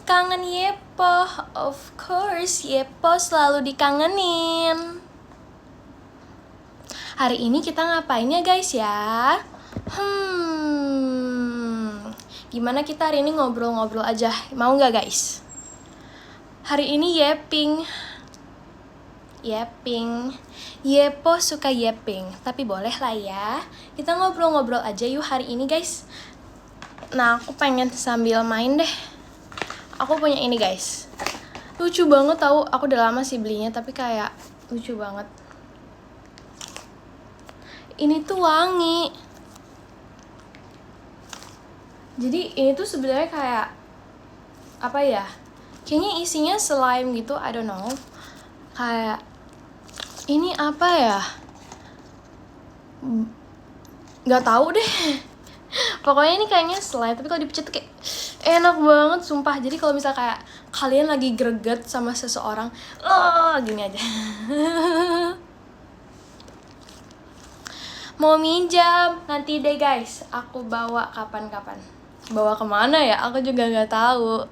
Kangen Yepo, of course Yepo selalu dikangenin. Hari ini kita ngapain ya guys ya? Gimana kita hari ini ngobrol-ngobrol aja, mau gak guys? Hari ini Yepo suka yeping, tapi boleh lah ya. Kita ngobrol-ngobrol aja yuk hari ini guys. Nah aku pengen sambil main deh. Aku punya ini guys, lucu banget tahu. Aku udah lama sih belinya tapi kayak lucu banget. Ini tuh wangi. Jadi ini tuh sebenarnya kayak apa ya? Kayaknya isinya slime gitu, I don't know. Kayak ini apa ya? Gak tahu deh. Pokoknya ini kayaknya slime, tapi kalau dipecet tuh kayak enak banget sumpah. Jadi kalau misal kayak kalian lagi greget sama seseorang, gini aja. Mau minjam nanti deh guys, aku bawa kapan-kapan. Bawa kemana ya? Aku juga nggak tahu.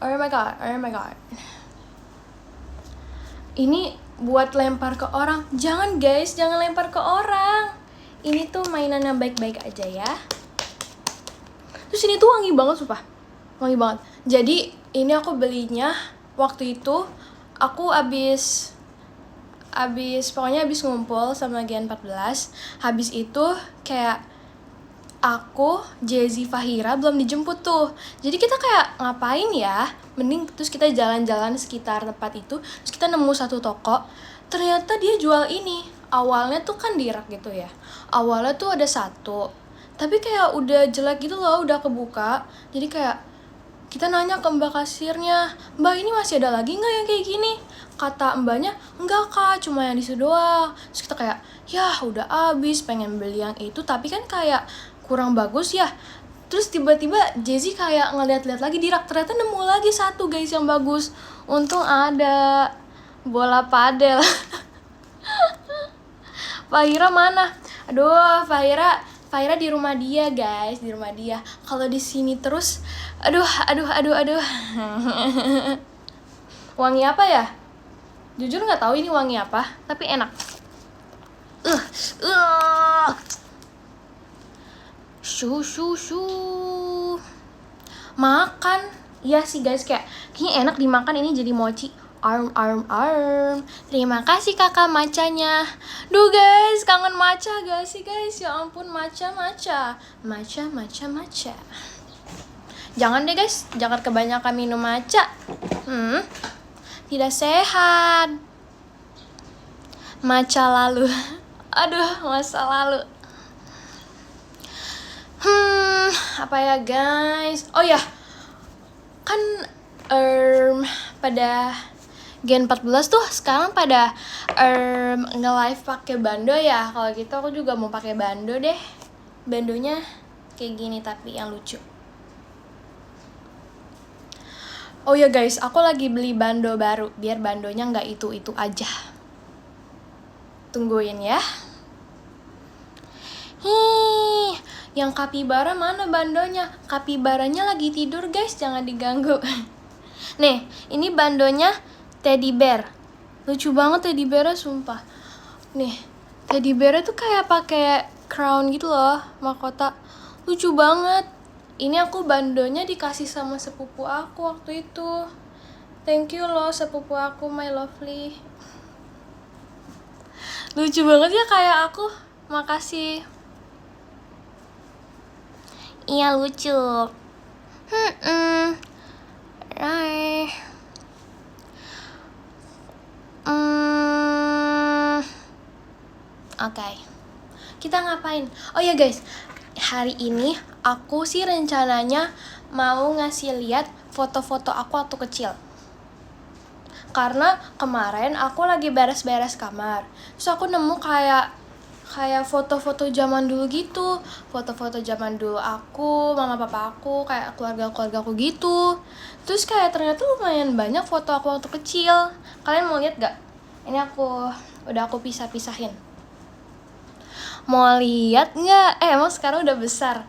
Oh my god. Ini buat lempar ke orang. Jangan guys, jangan lempar ke orang. Ini tuh mainan yang baik-baik aja ya. Terus ini tuh wangi banget sumpah. Wangi banget. Jadi ini aku belinya waktu itu aku abis ngumpul sama Gen 14. Habis itu kayak aku, Jezi, Fahira belum dijemput tuh. Jadi kita kayak ngapain ya? Mending terus kita jalan-jalan sekitar tempat itu. Terus kita nemu satu toko. Ternyata dia jual ini. Awalnya tuh kan di rak gitu ya. Awalnya tuh ada satu. Tapi kayak udah jelek gitu loh, udah kebuka. Jadi kayak kita nanya ke mbak kasirnya, "Mbak ini masih ada lagi nggak yang kayak gini?" Kata mbaknya, "Enggak kak, cuma yang di situ doang." Terus kita kayak, ya udah abis, pengen beli yang itu tapi kan kayak kurang bagus ya. Terus tiba-tiba Jezi kayak ngeliat-liat lagi di rak, ternyata nemu lagi satu guys yang bagus. Untung ada bola padel. Fahira mana? Aduh, Fahira di rumah dia guys, di rumah dia. Kalau di sini terus, aduh. Wangi apa ya? Jujur nggak tahu ini wangi apa, tapi enak. Makan. Iya sih guys, kayaknya enak dimakan. Ini jadi mochi. Arm. Terima kasih kakak macanya. Duh guys, kangen matcha gak sih guys? Ya ampun, matcha. Jangan deh guys, jangan kebanyakan minum matcha. Tidak sehat. Matcha lalu. Aduh, masa lalu. Apa ya guys? Oh ya, kan pada Gen 14 tuh sekarang pada nge-live pakai bando ya. Kalau gitu aku juga mau pakai bando deh. Bandonya kayak gini tapi yang lucu. Oh ya guys, aku lagi beli bando baru biar bandonya nggak itu aja. Tungguin ya. Yang kapibara mana bandonya? Kapibaranya lagi tidur guys, jangan diganggu. Nih, ini bandonya teddy bear. Lucu banget teddy bearnya sumpah. Nih, teddy bearnya tuh kayak pakai crown gitu loh, mahkota. Lucu banget. Ini aku bandonya dikasih sama sepupu aku waktu itu. Thank you loh sepupu aku, my lovely. Lucu banget ya kayak aku. Makasih. Iya lucu. Oke. Kita ngapain? Oh ya guys, hari ini aku sih rencananya mau ngasih lihat foto-foto aku waktu kecil. Karena kemarin aku lagi beres-beres kamar. Terus aku nemu kayak foto-foto zaman dulu gitu. Foto-foto zaman dulu aku, mama papa aku, kayak keluarga aku gitu. Terus kayak ternyata lumayan banyak foto aku waktu kecil. Kalian mau lihat gak? Ini udah aku pisah-pisahin. Mau lihat nggak? Emang sekarang udah besar.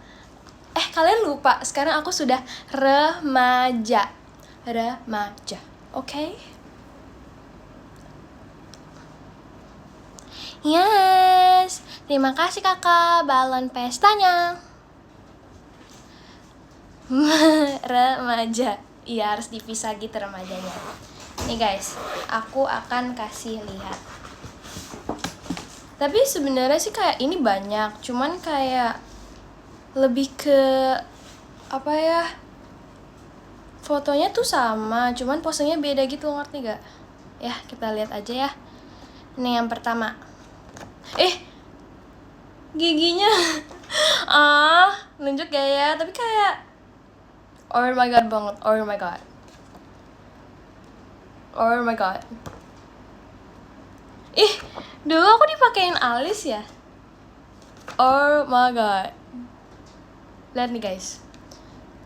Kalian lupa, sekarang aku sudah remaja. Oke? Yes, terima kasih kakak balon pestanya. Remaja, iya harus dipisah gitu remajanya. Nih guys, aku akan kasih lihat. Tapi sebenarnya sih kayak ini banyak, cuman kayak lebih ke apa ya? Fotonya tuh sama, cuman posenya beda gitu, ngerti gak? Ya, kita lihat aja ya. Nih yang pertama. Giginya. Nunjuk gak ya? Tapi kayak oh my god banget. Oh my god. Dulu aku dipakein alis ya. Oh my god. Lihat nih guys.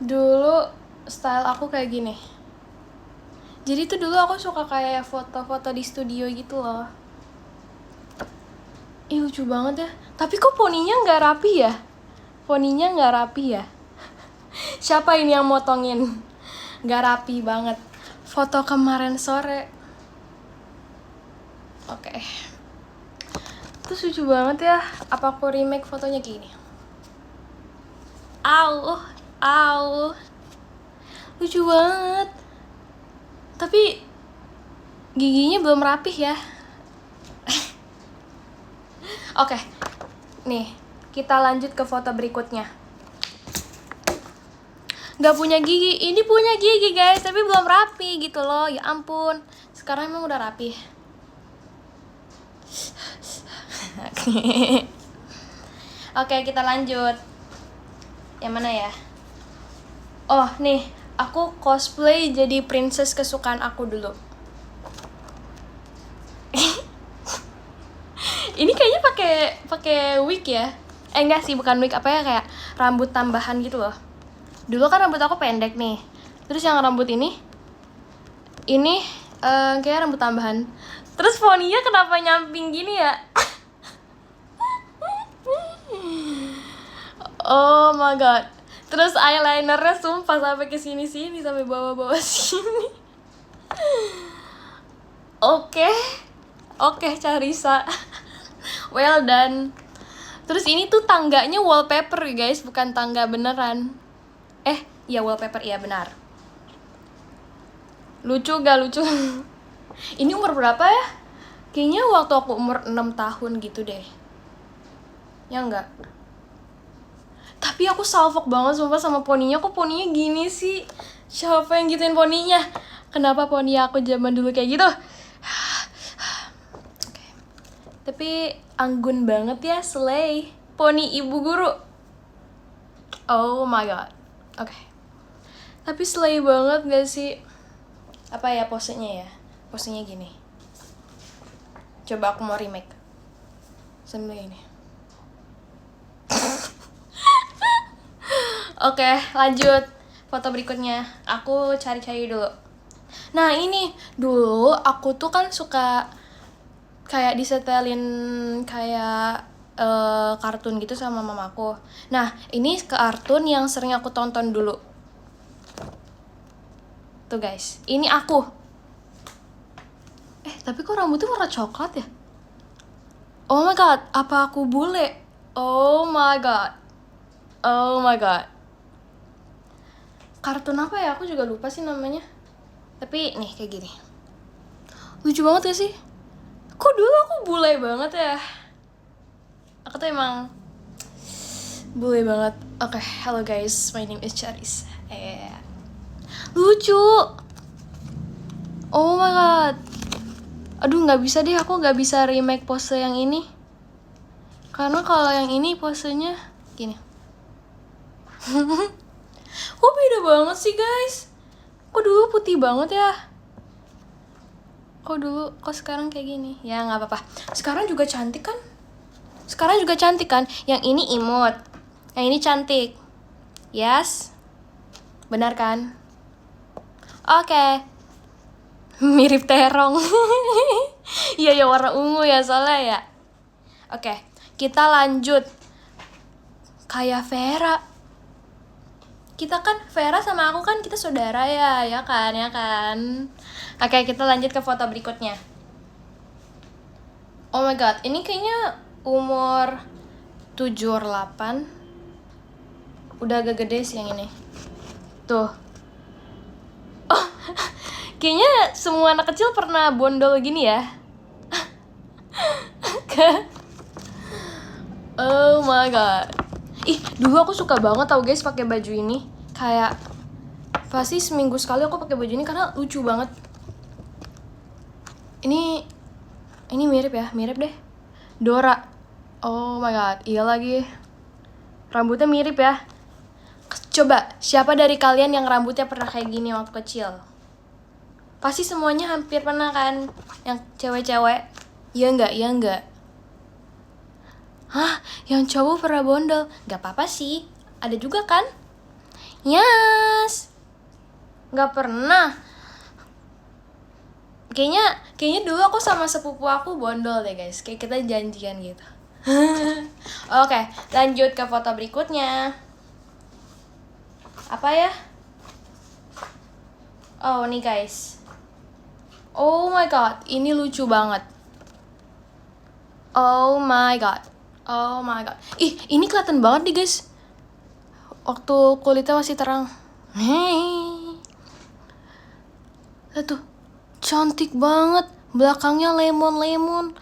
Dulu style aku kayak gini. Jadi tuh dulu aku suka kayak foto-foto di studio gitu loh. Lucu banget ya. Tapi kok poninya nggak rapi ya? Siapa ini yang motongin? Nggak rapi banget. Foto kemarin sore. Oke. Terus lucu banget ya. Apa aku remake fotonya gini? Au. Lucu banget. Tapi giginya belum rapih ya. Oke. Nih, kita lanjut ke foto berikutnya. Gak punya gigi. Ini punya gigi guys, tapi belum rapi gitu loh. Ya ampun. Sekarang emang udah rapi. Oke, kita lanjut. Yang mana ya? Oh, nih. Aku cosplay jadi princess kesukaan aku dulu. Ini kayaknya pakai wig ya? Enggak sih, bukan wig, apa ya, kayak rambut tambahan gitu loh. Dulu kan rambut aku pendek nih. Terus yang rambut ini kayak rambut tambahan. Terus poninya kenapa nyamping gini ya? Oh my god. Terus eyelinernya sumpah sampai ke sini-sini, sampai bawah-bawah sini. Oke, Carissa. Well done. Terus ini tuh tangganya wallpaper guys, bukan tangga beneran. Ya wallpaper, iya benar. Lucu gak lucu? Ini umur berapa ya? Kayaknya waktu aku umur 6 tahun gitu deh. Ya enggak? Tapi aku salfok banget sumpah sama poninya. Kok poninya gini sih? Siapa yang gituin poninya? Kenapa poni aku zaman dulu kayak gitu? Tapi anggun banget ya, slay. Poni ibu guru. Oh my god. Oke. Tapi slay banget gak sih? Apa ya posenya ya? Posenya gini. Coba aku mau remake. Sambil ini. Oke, lanjut. Foto berikutnya. Aku cari-cari dulu. Nah, ini. Dulu aku tuh kan suka kayak disetelin kayak kartun gitu sama mamaku. Nah, ini kartun yang sering aku tonton dulu. Tuh guys, ini aku. Tapi kok rambutnya warna coklat ya? Oh my god, apa aku bule? Oh my god. Kartun apa ya? Aku juga lupa sih namanya. Tapi nih kayak gini. Lucu banget gak sih? Kok dulu aku bule banget ya? Aku tuh emang bule banget. Oke, hello guys, my name is Charis. Lucu. Oh my god. Aduh, nggak bisa deh, aku nggak bisa remake pose yang ini. Karena kalau yang ini posenya gini. Kok beda banget sih guys? Kok dulu putih banget ya? Kok sekarang kayak gini? Ya nggak apa-apa. Sekarang juga cantik kan? Yang ini imut, yang ini cantik. Yes, benar kan? Oke. Mirip terong. Iya ya, warna ungu ya soalnya ya. Oke, kita lanjut. Kayak Vera. Kita kan, Vera sama aku kan kita saudara ya kan, ya kan. Oke, kita lanjut ke foto berikutnya. Oh my god, ini kayaknya umur 7 or 8. Udah agak gede sih yang ini. Tuh. Oh, kayaknya semua anak kecil pernah bondol gini ya. Oh my god. Ih, dulu aku suka banget tau guys pakai baju ini. Kayak pasti seminggu sekali aku pakai baju ini karena lucu banget. Ini mirip ya, mirip deh. Dora. Oh my god, iya lagi. Rambutnya mirip ya. Coba, siapa dari kalian yang rambutnya pernah kayak gini waktu kecil? Pasti semuanya hampir pernah kan? Yang cewek-cewek. Iya enggak, iya enggak? Hah, yang cowok pernah bondol? Gak apa-apa sih, ada juga kan? Yes. Gak pernah. Kayaknya dulu aku sama sepupu aku bondol deh guys. Kayak kita janjian gitu. Oke, lanjut ke foto berikutnya. Apa ya? Oh, nih guys. Oh my god, ini lucu banget. Oh my god. Oh my god. Ih, ini kelihatan banget nih guys. Waktu kulitnya masih terang. Lihat tuh. Cantik banget. Belakangnya lemon.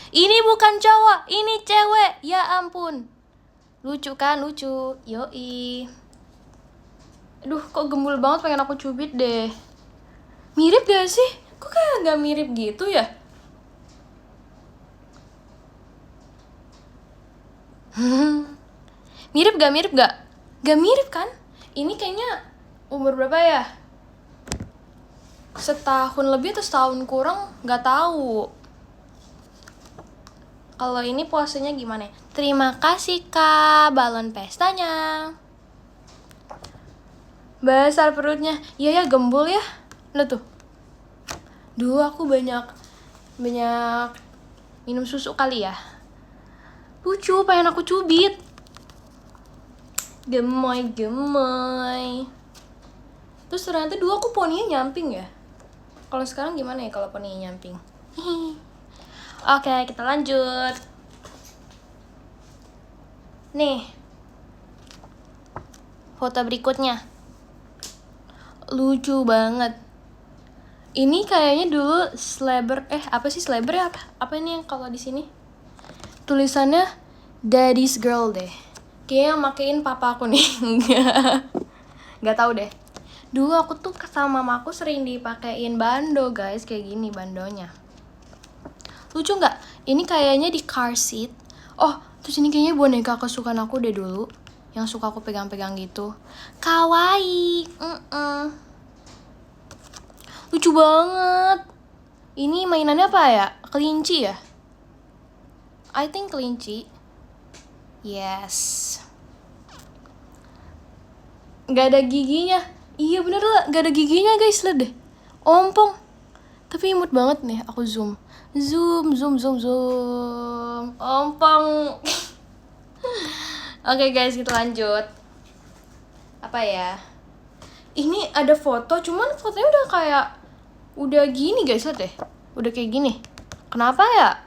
Ini bukan cowok, ini cewek. Ya ampun. Lucu kan? Lucu. Yoi. Aduh, kok gembul banget, pengen aku cubit deh. Mirip gak sih? Kok kayak gak mirip gitu ya? Mirip gak? Gak mirip kan? Ini kayaknya umur berapa ya? Setahun lebih atau setahun kurang? Gak tahu. Kalau ini posenya gimana? Terima kasih kak, balon pestanya. Besar perutnya. Iya ya, gembul ya. Lihat tuh. Dulu aku banyak minum susu kali ya. Lucu, pengen aku cubit. Gemoy. Terus ternyata dulu aku poninya nyamping ya. Kalau sekarang gimana ya kalau poninya nyamping? Oke, kita lanjut. Nih. Foto berikutnya. Lucu banget. Ini kayaknya dulu apa sih Slabber ya? Apa ini yang kalau di sini? Tulisannya Daddy's Girl deh. Kayaknya yang makein papa aku nih. Gak tahu deh. Dulu aku tuh sama mama aku sering dipakein bando guys, kayak gini bandonya. Lucu nggak? Ini kayaknya di car seat. Oh, terus ini kayaknya boneka kesukaan aku deh dulu, yang suka aku pegang-pegang gitu. Kawaii. Lucu banget. Ini mainannya apa ya? Kelinci ya? I think kelinci. Yes. Gak ada giginya. Iya bener lah, gak ada giginya guys, lihat deh. Ompong. Tapi imut banget nih, aku zoom. Ompong. Oke guys, kita lanjut. Apa ya? Ini ada foto, cuman fotonya udah gini guys, lihat deh. Udah kayak gini. Kenapa ya?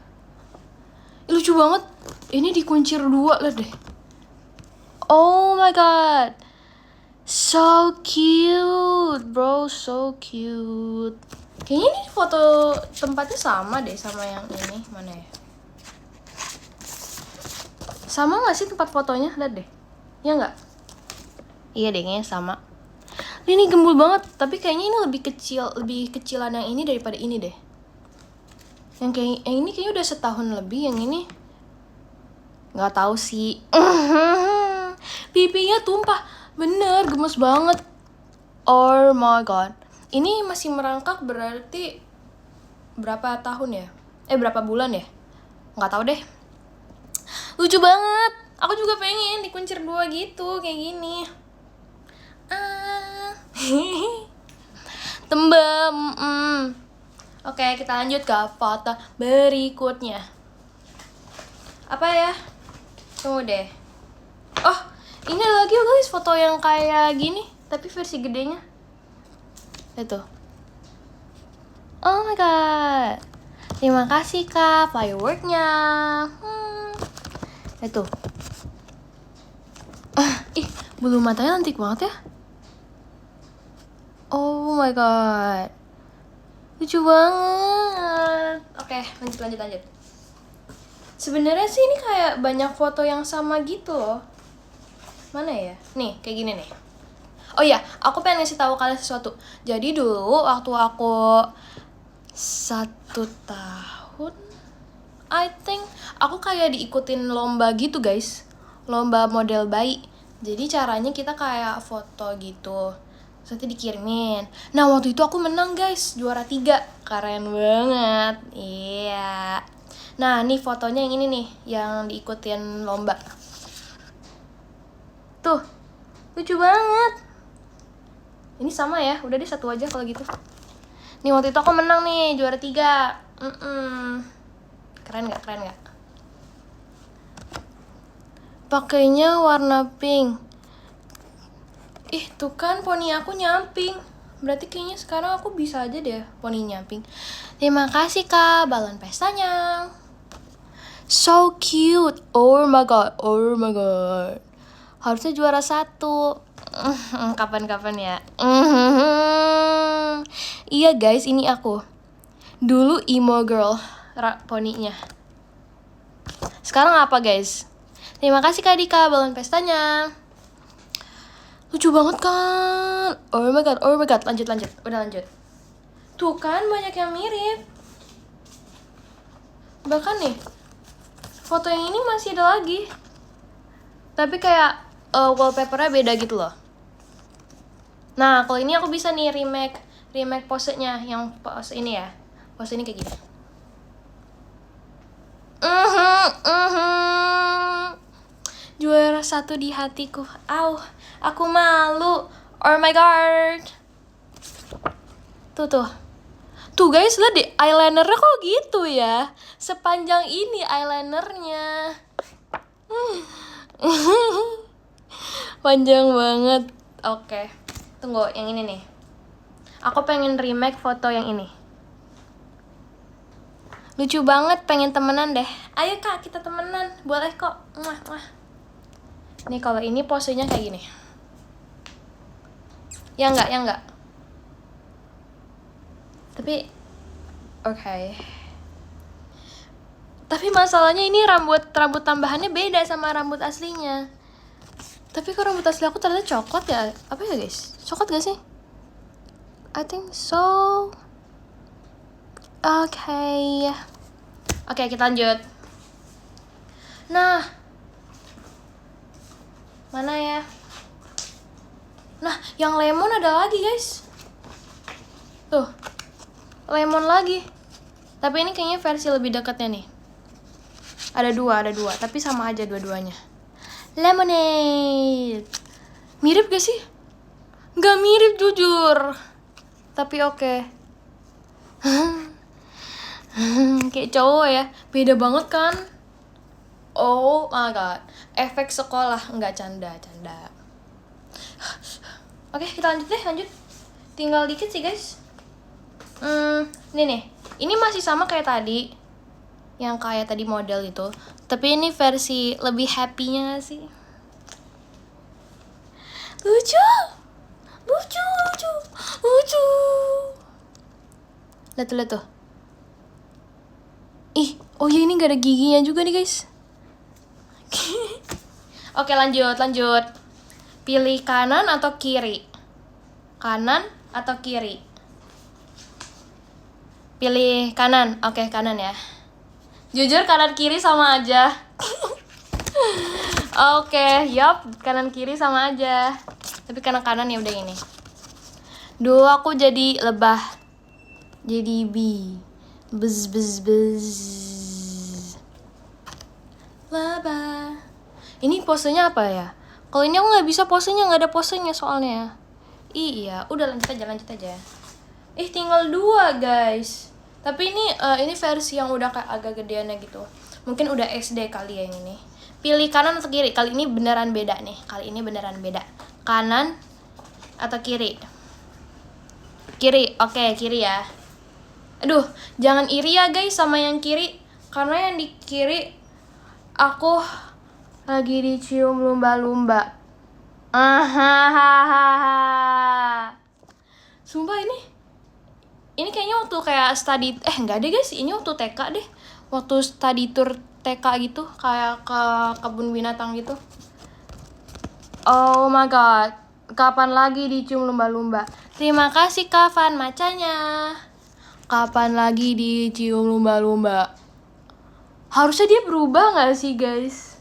Lucu banget. Ini dikuncir 2, lihat deh. Oh my god. So cute, bro, so cute. Kayaknya ini foto tempatnya sama deh sama yang ini. Mana ya? Sama gak sih tempat fotonya? Lihat deh. Ya gak? Iya deh, kayaknya sama. Ini gembul banget, tapi kayaknya ini lebih kecilan yang ini daripada ini deh. Yang ini kayaknya udah setahun lebih, yang ini nggak tahu sih. Pipinya tumpah. Bener, gemes banget. Oh my god. Ini masih merangkak berarti berapa tahun ya? Berapa bulan ya? Nggak tahu deh. Lucu banget. Aku juga pengen dikuncir 2 gitu, kayak gini. Tembem. Oke, kita lanjut ke foto berikutnya. Apa ya? Tunggu deh. Oh, Ini ada lagi guys foto yang kayak gini, tapi versi gedenya. Itu. Oh my god. Terima kasih Kak, fireworknya. Itu. Ih, bulu matanya cantik banget ya. Oh my god. Lucu banget. Oke, lanjut. Sebenarnya sih ini kayak banyak foto yang sama gitu loh. Mana ya? Nih, kayak gini nih. Oh iya, aku pengen ngasih tahu kalian sesuatu. Jadi dulu waktu aku 1 tahun, I think aku kayak diikutin lomba gitu guys, lomba model bayi. Jadi caranya kita kayak foto gitu, terus nanti dikirimin. Nah waktu itu aku menang guys, juara 3, keren banget. Iya. Nah nih fotonya yang ini nih, yang diikutin lomba. Tuh, lucu banget. Ini sama ya, udah deh satu aja kalau gitu. Nih waktu itu aku menang nih, juara 3. Keren gak? Pakainya warna pink. Ih tuh kan poni aku nyamping. Berarti kayaknya sekarang aku bisa aja deh poni nyamping. Terima kasih Kak, balon pestanya. So cute. Oh my god. Harusnya juara 1. Kapan-kapan ya. Iya guys, ini aku. Dulu emo girl poninya. Sekarang apa guys? Terima kasih Kak Dika, balon pestanya. Lucu banget kan? Oh my god. Lanjut. Udah lanjut. Tuh kan banyak yang mirip. Bahkan nih, foto yang ini masih ada lagi. Tapi kayak wallpapernya beda gitu loh. Nah, kalau ini aku bisa nih remake posenya, yang pose ini ya. Pose ini kayak gini. Juara 1 di hatiku. Aku malu. Oh my god. Tuh guys, lihat deh eyelinernya kok gitu ya. Sepanjang ini eyelinernya. Panjang banget. Oke. Tunggu, yang ini nih. Aku pengen remake foto yang ini. Lucu banget, pengen temenan deh. Ayo Kak, kita temenan. Boleh kok. Nih kalau ini posenya kayak gini. Ya enggak. Tapi oke. Tapi masalahnya ini rambut tambahannya beda sama rambut aslinya. Tapi kok rambut asli aku ternyata coklat ya? Apa ya guys? Coklat gak sih? I think so. Oke, kita lanjut. Nah, mana ya? Nah, yang lemon ada lagi guys. Tuh, lemon lagi. Tapi ini kayaknya versi lebih dekatnya nih. Ada dua, tapi sama aja dua-duanya. Lemonade. Mirip gak sih? Gak mirip jujur. Tapi oke. Kayak cowok ya. Beda banget kan? Oh my god. Efek sekolah. Enggak, canda. Oke, kita lanjut. Tinggal dikit sih guys. Ini nih. Ini masih sama kayak tadi. Yang kayak tadi model itu. Tapi ini versi lebih happy-nya gak sih? Lucu. Lihat tuh. Ih, oh ya ini gak ada giginya juga nih guys. Oke, lanjut. Pilih kanan atau kiri? Kanan atau kiri? Pilih kanan. Oke, kanan ya. Jujur kanan kiri sama aja. Oke, yup, kanan kiri sama aja. Tapi kanan ya udah ini. Dulu aku jadi lebah. Jadi bee. Buzz. Lebah. Ini posenya apa ya? Kalau ini aku nggak bisa posenya, nggak ada posenya soalnya. Iya, udah lanjut aja. Tinggal 2 guys. Tapi ini versi yang udah kayak agak gedeannya gitu. Mungkin udah SD kali ya yang ini. Pilih kanan atau kiri. Kali ini beneran beda nih. Kanan atau kiri? Kiri. Oke, kiri ya. Aduh, jangan iri ya guys sama yang kiri. Karena yang di kiri aku lagi dicium lumba-lumba. Sumpah ini kayaknya waktu kayak study enggak deh guys, ini waktu TK deh. Waktu study tour TK gitu, kayak ke kebun binatang gitu. Oh my god, kapan lagi dicium lumba-lumba? Terima kasih Kavan macanya. Kapan lagi dicium lumba-lumba? Harusnya dia berubah gak sih guys?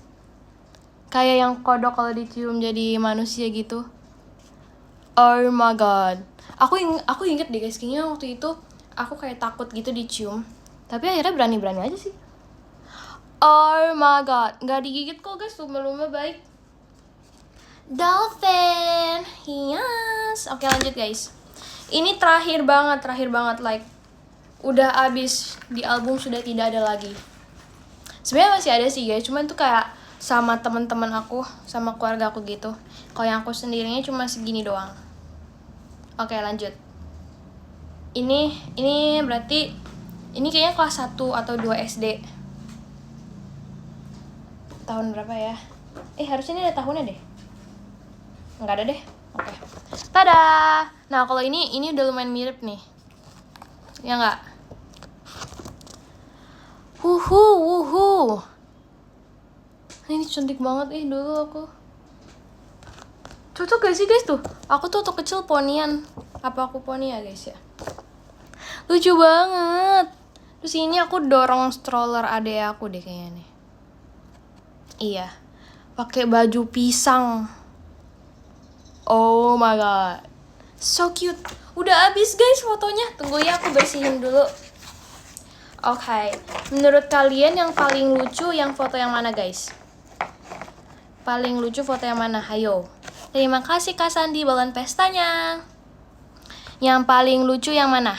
Kayak yang kodok kalau dicium jadi manusia gitu. Oh my god. Aku inget deh guys, kayaknya waktu itu aku kayak takut gitu dicium. Tapi akhirnya berani-berani aja sih. Oh my god, gak digigit kok guys, lumba-lumba baik. Dolphin, yes. Oke lanjut guys. Ini terakhir banget like udah abis di album, sudah tidak ada lagi. Sebenarnya masih ada sih guys, cuman tuh kayak sama teman-teman aku, sama keluarga aku gitu. Kalau yang aku sendirinya cuma segini doang. Oke lanjut. Ini berarti ini kayaknya kelas 1 atau 2 SD. Tahun berapa ya? Harusnya ini ada tahunnya deh. Enggak ada deh. Oke. Tada. Nah, kalau ini udah lumayan mirip nih. Ya enggak? Wuhu. Ini cantik banget dulu aku. Cocok gak sih guys tuh? Aku tuh waktu kecil ponian. Apa aku poni ya guys ya? Lucu banget. Terus ini aku dorong stroller adek aku deh kayaknya nih. Iya. Pakai baju pisang. Oh my god. So cute. Udah habis guys fotonya. Tunggu ya aku bersihin dulu. Oke. Menurut kalian yang paling lucu yang foto yang mana guys? Paling lucu foto yang mana? Hayo. Terima kasih Kak Sandi balon pestanya. Yang paling lucu yang mana?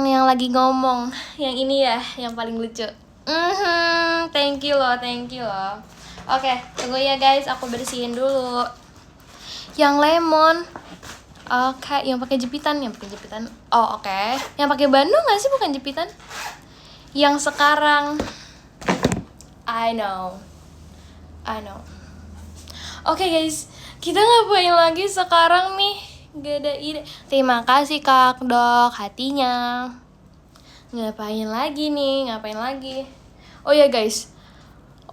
Yang lagi ngomong. Yang ini ya, yang paling lucu. Thank you loh. Oke, tunggu ya guys, aku bersihin dulu. Yang lemon. Oke, yang pakai jepitan. Oh, oke. Yang pakai bandung nggak sih, bukan jepitan? Yang sekarang. I know. Oke guys, kita ngapain lagi sekarang nih? Gak ada ide. Terima kasih Kak Dok hatinya. Ngapain lagi? Oh ya guys.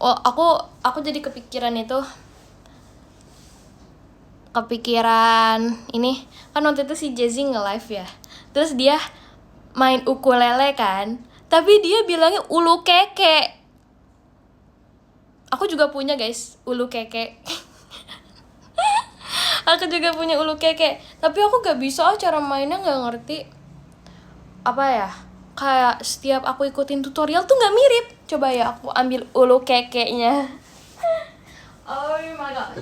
Aku jadi kepikiran ini kan waktu itu si Jazzy nge-live ya. Terus dia main ukulele kan. Tapi dia bilangnya ulu keke. Aku juga punya guys ulu keke. Aku juga punya ulu keke. Tapi aku gak bisa cara mainnya, gak ngerti. Apa ya? Kayak setiap aku ikutin tutorial tuh gak mirip. Coba ya aku ambil ulu kekenya. Oh my god.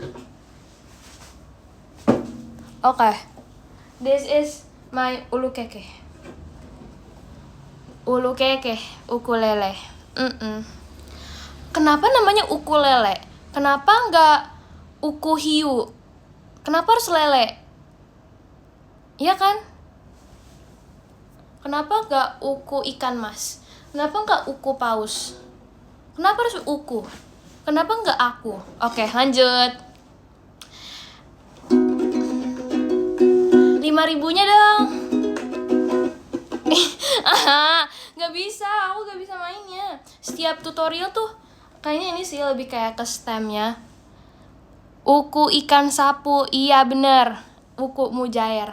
Oke. This is my ulu keke. Ukulele. Kenapa namanya ukulele? Kenapa nggak uku hiu? Kenapa harus lele? Iya kan? Kenapa nggak uku ikan mas? Kenapa nggak uku paus? Kenapa harus uku? Kenapa nggak aku? Oke, lanjut. 5.000-nya dong. Gak bisa, aku gak bisa mainnya. Setiap tutorial tuh kayaknya ini sih lebih kayak ke stemnya. Uku ikan sapu, iya bener. Uku mujair.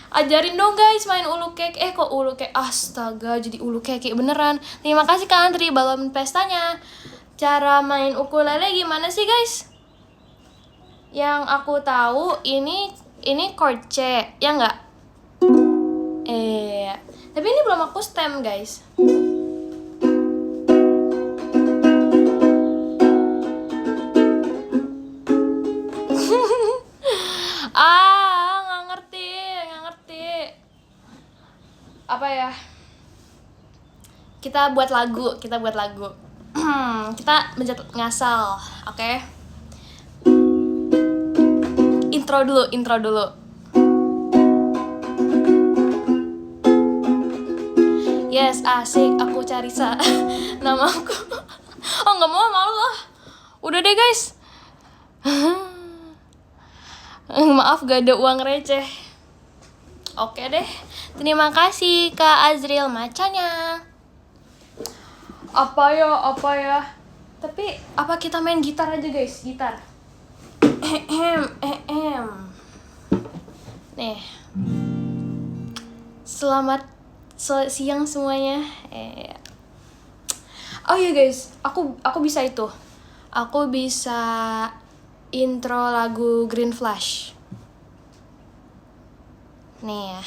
Ajarin dong guys main ulu keke. Kok ulu keke? Astaga, jadi ulu keke beneran. Terima kasih Kak Andri balon pestanya. Cara main ukulele gimana sih guys? Yang aku tahu ini chord C, ya enggak? Tapi ini belum aku stem guys. Nggak ngerti. Apa ya? kita buat lagu. Kita mencet ngasal, oke? Intro dulu. Yes, asik, aku Carissa. Nama aku. Oh, nggak mau, malu lah. Udah deh guys. Maaf gak ada uang receh. Oke deh. Terima kasih Kak Azril macanya. Apa ya? Tapi apa kita main gitar aja guys? Gitar. Nih. Selamat siang semuanya. Oh iya guys, aku bisa itu. Aku bisa intro lagu Green Flash. Nih ya.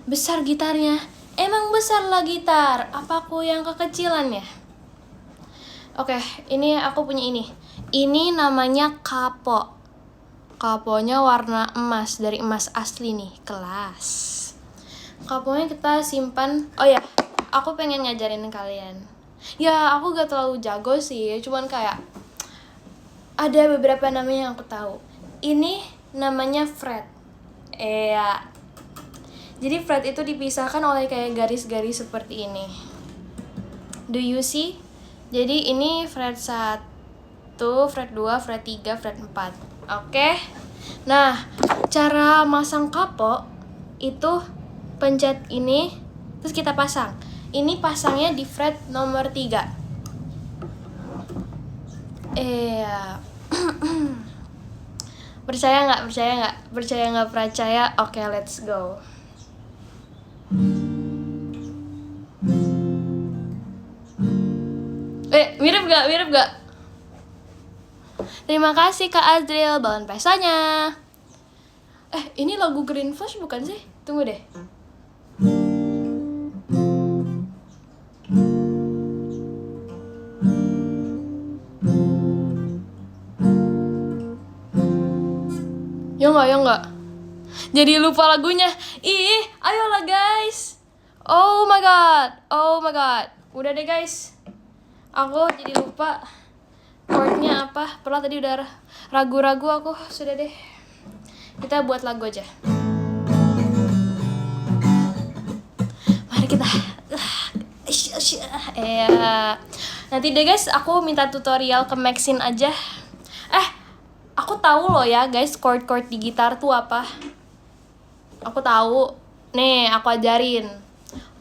Besar gitarnya. Emang besar lah gitar. Apa aku yang kekecilan ya? Oke, ini aku punya ini. Ini namanya kapo. Kaponya warna emas, dari emas asli nih, kelas. Kaponya kita simpan. Oh ya, aku pengen ngajarin kalian. Ya, aku gak terlalu jago sih, cuman kayak ada beberapa namanya yang aku tahu. Ini namanya fret. Jadi fret itu dipisahkan oleh kayak garis-garis seperti ini. Do you see? Jadi ini fret 1, fret 2, fret 3, fret 4. Oke. Nah, cara masang kapo itu pencet ini terus kita pasang. Ini pasangnya di fret nomor 3. Percaya nggak percaya? Oke, let's go. Mirip gak? Terima kasih Kak Azril, balon pesanya. Ini lagu Green Flash bukan sih? Tunggu deh. Ya enggak. Jadi lupa lagunya. Ayolah guys. Oh my god. Udah deh guys. Aku jadi lupa chordnya apa. Padahal tadi udah ragu-ragu aku. Sudah deh. Kita buat lagu aja. Mari kita. Nanti deh guys, aku minta tutorial ke Maxine aja. Aku tahu loh ya guys, chord di gitar tuh apa. Aku tahu. Nih, aku ajarin.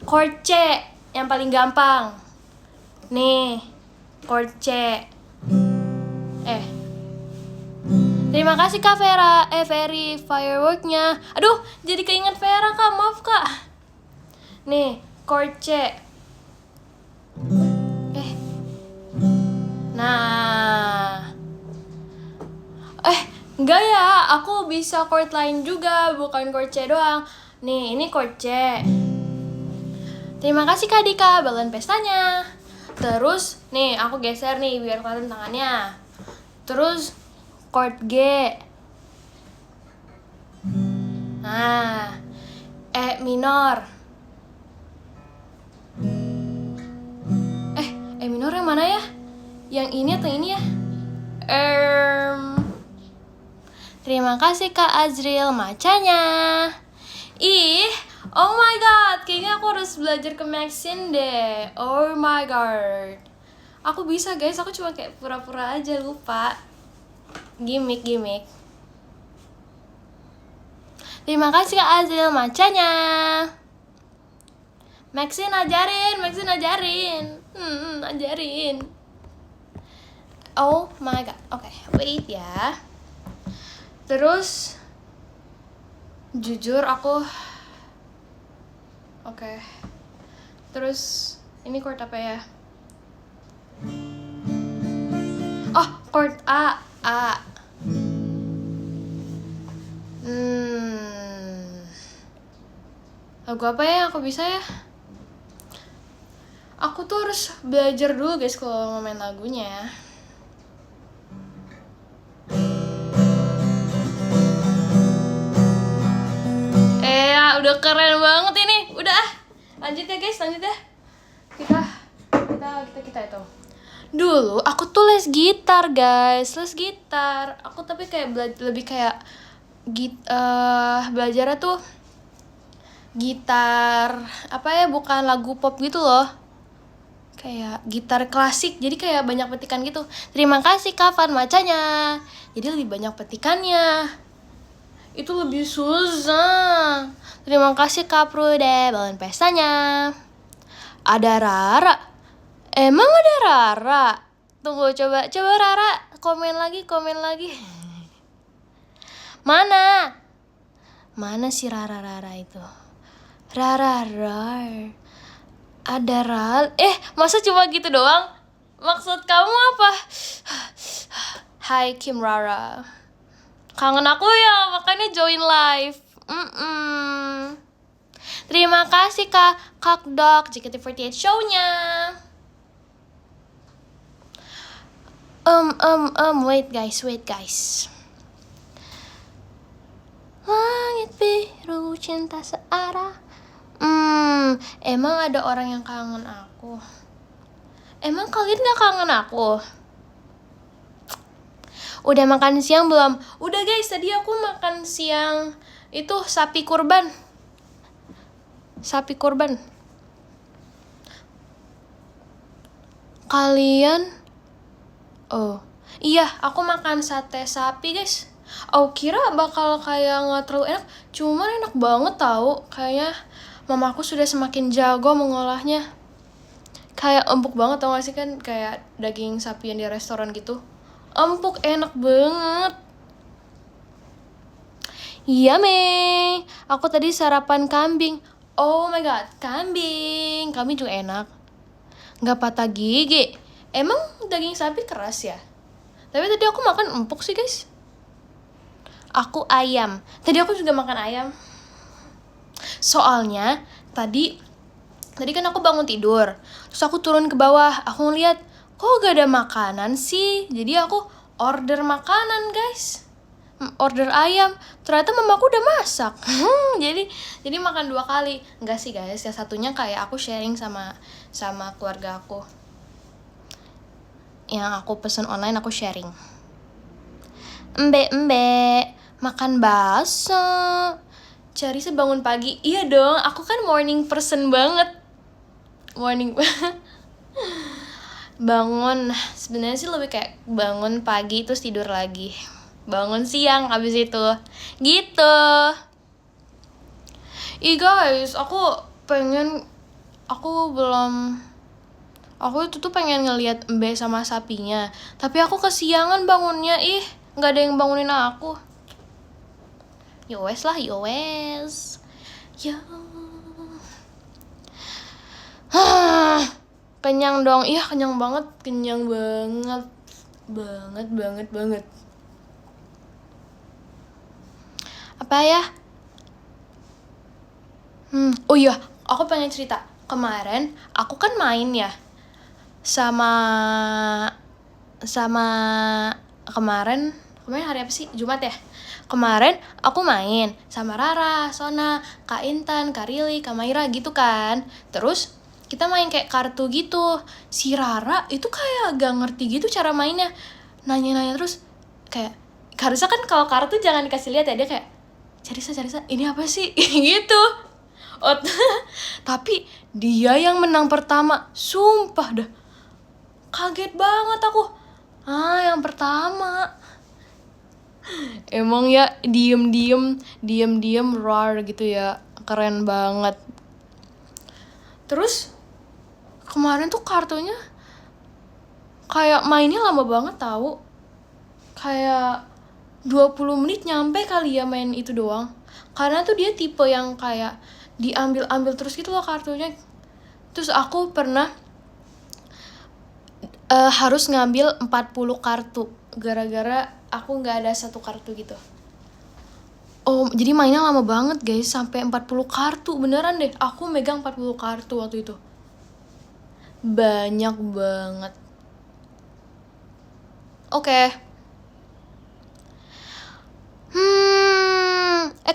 Chord C yang paling gampang. Nih, chord C. Terima kasih Kak Vera. Very fireworknya. Aduh, jadi keinget Vera Kak, maaf Kak. Nih, chord C. Nah. Enggak ya, aku bisa chord lain juga, bukan chord C doang. Nih, ini chord C. Terima kasih Kak Dika, balon pestanya. Terus, nih aku geser nih biar kelihatan tangannya. Terus, chord G. Nah, E minor. E minor yang mana ya? Yang ini atau ini ya? Terima kasih Kak Azril macanya. Oh my god, kayaknya aku harus belajar ke Maxine deh. Oh my god. Aku bisa guys, aku cuma kayak pura-pura aja lupa. Gimik. Terima kasih Kak Azril macanya. Maxine ajarin. Ajarin. Oh my god. Oke, wait ya. Terus jujur aku Oke. Terus ini chord apa ya? Oh, chord A. Lagu apa ya yang aku bisa ya? Aku tuh harus belajar dulu guys kalau mau main lagunya. Udah keren banget ini. Udah. Lanjut ya guys, Kita kita itu. Dulu aku tuh les gitar guys, aku tapi kayak lebih kayak belajarnya tuh gitar apa ya, bukan lagu pop gitu loh, kayak gitar klasik, jadi kayak banyak petikan gitu. Terima kasih kapan macanya, jadi lebih banyak petikannya, itu lebih susah. Terima kasih Kak Prude, bangun pestanya. Ada Rara. Emang ada Rara? Tunggu, coba Rara komen lagi. Mana si Rara itu? Rara. Ada Rara. Masa cuma gitu doang? Maksud kamu apa? Hai Kim Rara. Kangen aku ya, makanya join live. Terima kasih Kak Dok JKT48 show-nya. Wait guys. Langit biru cinta searah. Emang ada orang yang kangen aku? Emang kalian gak kangen aku? Udah makan siang belum? Udah guys, tadi aku makan siang itu sapi kurban. Kalian? Oh iya, aku makan sate sapi guys. Aku kira bakal kayak gak terlalu enak, cuman enak banget tau. Kayaknya mamaku sudah semakin jago mengolahnya. Kayak empuk banget tau gak sih, kan kayak daging sapi yang di restoran gitu. Empuk, enak banget. Iya Mei, aku tadi sarapan kambing. Oh my god, kambing juga enak, gak patah gigi. Emang daging sapi keras ya? Tapi tadi aku makan empuk sih guys. Aku ayam, tadi aku juga makan ayam. Soalnya tadi kan aku bangun tidur, terus aku turun ke bawah, aku ngeliat kok gak ada makanan sih. Jadi aku order makanan guys, order ayam. Ternyata mamaku udah masak. jadi makan 2 kali. Enggak sih guys, yang satunya kayak aku sharing sama keluarga aku. Yang aku pesen online aku sharing. Embe makan bakso. Carissa bangun pagi. Iya dong, aku kan morning person banget. Bangun, sebenarnya sih lebih kayak bangun pagi terus tidur lagi, bangun siang abis itu gitu. Guys, aku itu tuh pengen ngeliat Mbe sama sapinya, tapi aku kesiangan bangunnya. Nggak ada yang bangunin aku. Yowes. Ya. Kenyang dong. Iya, kenyang banget. Banget. Apa ya? Oh iya, aku pengen cerita. Kemarin aku kan main ya sama kemarin hari apa sih? Jumat ya? Kemarin aku main sama Rara, Sona, Kak Intan, Kak Rili, Kak Maira gitu kan. Terus kita main kayak kartu gitu. Si Rara itu kayak gak ngerti gitu cara mainnya. Nanya-nanya terus. Kayak, harusnya kan kalau kartu jangan dikasih lihat ya. Dia kayak, Carissa, ini apa sih? Gitu. Tapi dia yang menang pertama. Sumpah dah, kaget banget aku. Yang pertama. Emang ya diem rar gitu ya, keren banget. Terus kemarin tuh kartunya kayak mainnya lama banget tahu, kayak 20 menit nyampe kali ya main itu doang. Karena tuh dia tipe yang kayak diambil terus gitu loh kartunya. Terus aku pernah harus ngambil 40 kartu gara-gara aku gak ada 1 kartu gitu. Jadi mainnya lama banget guys, sampai 40 kartu. Beneran deh, aku megang 40 kartu waktu itu. Banyak banget. Oke.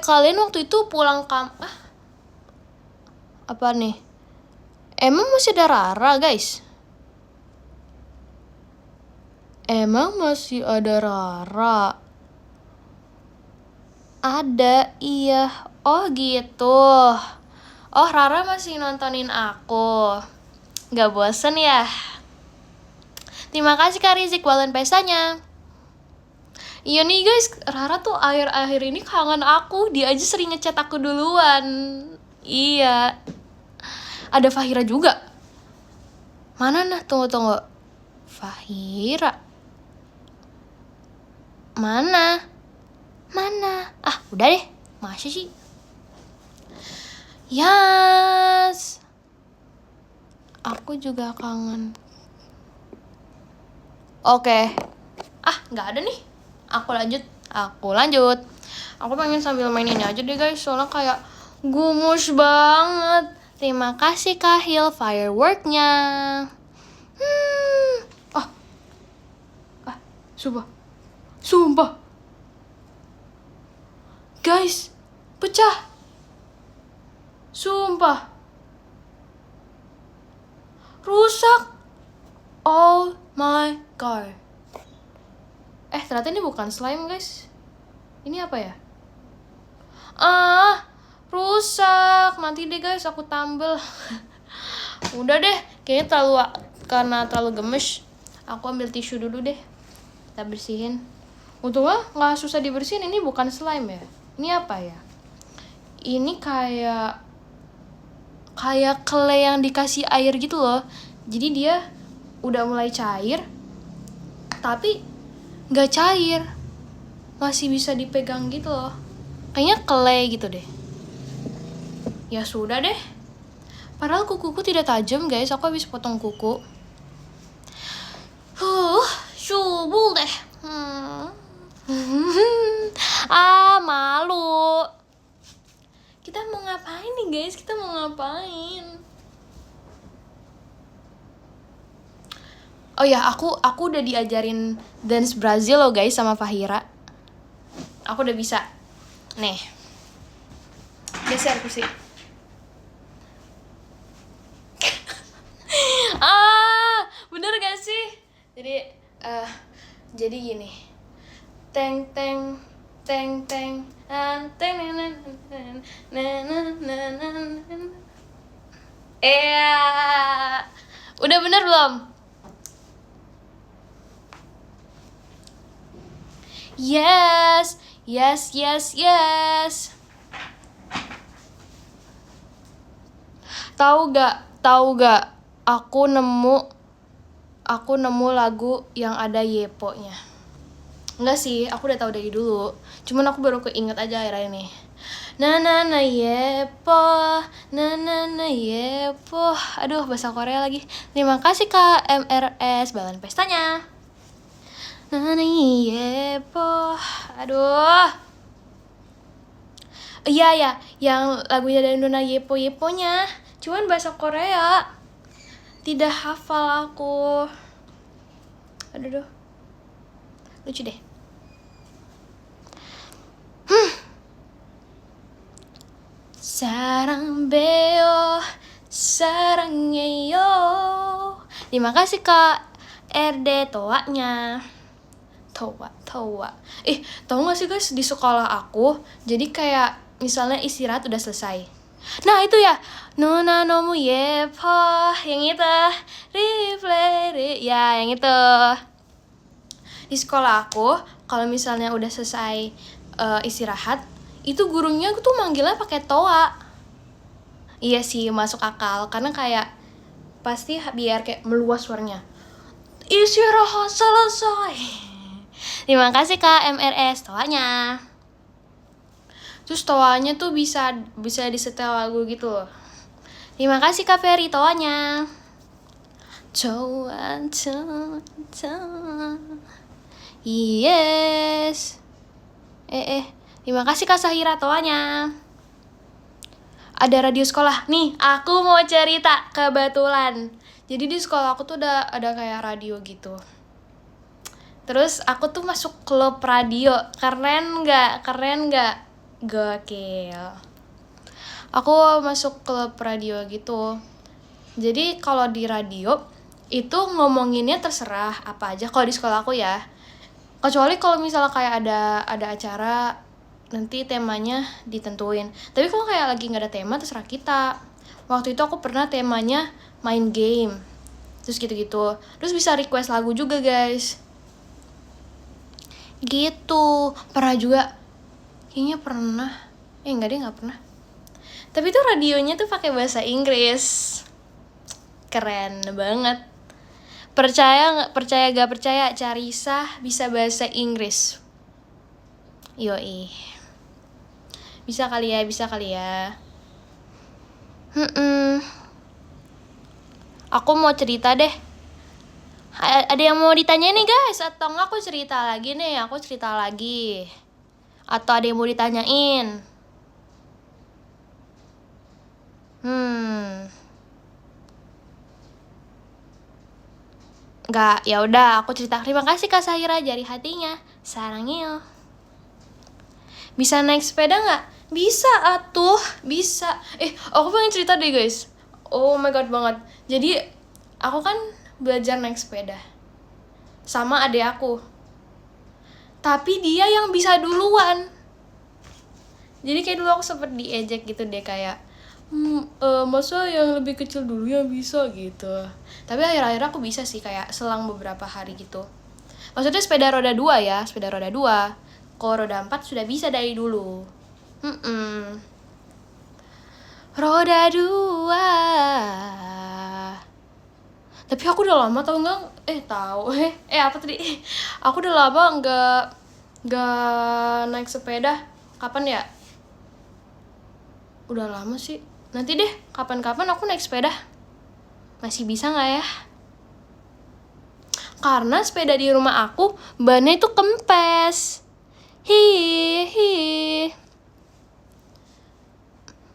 Kalian waktu itu pulang apa nih? Emang masih ada Rara guys? Emang masih ada Rara? Ada, iya. Oh gitu. Oh, Rara masih nontonin aku. Gak bosen ya? Terima kasih Kak Rizik, balon pestanya. Iya nih guys, Rara tuh akhir-akhir ini kangen aku. Dia aja sering ngechat aku duluan. Iya. Ada Fahira juga. Mana nah? Tunggu. Fahira. Mana? Ah, udah deh. Masa sih? Yes. Aku juga kangen. Oke. Ah, nggak ada nih. Aku lanjut. Aku pengen sambil main ini aja deh guys, soalnya kayak gumus banget. Terima kasih Kak Hil fireworknya. Sumpah. Guys, pecah. Sumpah. Rusak. Oh my god. Ternyata ini bukan slime guys. Ini apa ya? Rusak. Nanti deh guys, aku tambel. Udah deh, kayaknya karena terlalu gemes. Aku ambil tisu dulu deh. Kita bersihin. Untungnya nggak susah dibersihin. Ini bukan slime ya. Ini apa ya? Ini kayak clay yang dikasih air gitu loh. Jadi dia udah mulai cair, tapi nggak cair, masih bisa dipegang gitu loh. Kayaknya clay gitu deh. Ya sudah deh. Padahal kukuku tidak tajam guys. Aku habis potong kuku. Subul deh. Malu. Kita mau ngapain nih guys? Oh ya, aku udah diajarin dance Brazil loh guys sama Fahira. Aku udah bisa. Nih. Geser kursi. Bener gak sih? Jadi gini. Teng teng teng teng teng. Udah bener belum? Yes. Tahu gak? Aku nemu lagu yang ada Yepo-nya. Enggak sih, aku udah tahu dari dulu. Cuman aku baru keinget aja akhir-akhir ini. Na Yepo, na Yepo. Aduh, bahasa Korea lagi. Terima kasih Kak MRS balon pestanya. Na Yepo. Aduh. Iya ya, yang lagunya dari Nona Yepo-nya. Cuman bahasa Korea. Tidak hafal aku. Aduh. Lucu deh. Sarangbeyo, sarangyeyo. Terima kasih Kak RD Toa-nya. Toa. Tahu gak sih guys, di sekolah aku, jadi kayak misalnya istirahat udah selesai. Nah itu ya, Nona nomu yepo, yang itu, reflect, ya yang itu. Di sekolah aku, kalau misalnya udah selesai istirahat, itu gurunya tuh manggilnya pakai toa. Iya sih, masuk akal, karena kayak pasti biar kayak meluas suaranya. Istirahat selesai. Terima kasih Kak MRS toanya. Terus toanya tuh bisa disetel lagu gitu loh. Terima kasih Kak Ferry toanya. Toa. Yes. Terima kasih Kak Sahira toanya. Ada radio sekolah. Nih, aku mau cerita kebetulan. Jadi di sekolah aku tuh ada kayak radio gitu. Terus aku tuh masuk klub radio. Keren gak? Gokil. Aku masuk klub radio gitu. Jadi kalau di radio itu ngomonginnya terserah apa aja kalau di sekolah aku ya. Kecuali kalau misalnya kayak ada acara nanti temanya ditentuin. Tapi kalau kayak lagi nggak ada tema terserah kita. Waktu itu aku pernah temanya main game. Terus gitu-gitu. Terus bisa request lagu juga, guys. Gitu. Pernah juga. Kayaknya pernah. Enggak deh, nggak pernah. Tapi tuh radionya tuh pakai bahasa Inggris. Keren banget. Percaya gak percaya, Carissa bisa bahasa Inggris. Yoi. Bisa kali ya. Aku mau cerita deh. Ada yang mau ditanya nih guys? Atau enggak aku cerita lagi? Atau ada yang mau ditanyain? Enggak, ya udah aku cerita. Terima kasih Kak Sahira, jari hatinya. Sarangnya. Bisa naik sepeda nggak? Bisa atuh, bisa. Aku pengen cerita deh guys. Oh my god banget. Jadi aku kan belajar naik sepeda sama adik aku. Tapi dia yang bisa duluan. Jadi kayak dulu aku sempet diejek gitu deh kayak masa yang lebih kecil dulu yang bisa gitu. Tapi akhir-akhir aku bisa sih kayak selang beberapa hari gitu. Maksudnya sepeda roda 2 ya, sepeda roda 2. Kalau roda 4 sudah bisa dari dulu. Roda 2. Tapi aku udah lama tau nggak? Apa tadi? Aku udah lama nggak naik sepeda. Kapan ya? Udah lama sih. Nanti deh, kapan-kapan aku naik sepeda. Masih bisa nggak ya? Karena sepeda di rumah aku bannya itu kempes. Hihi.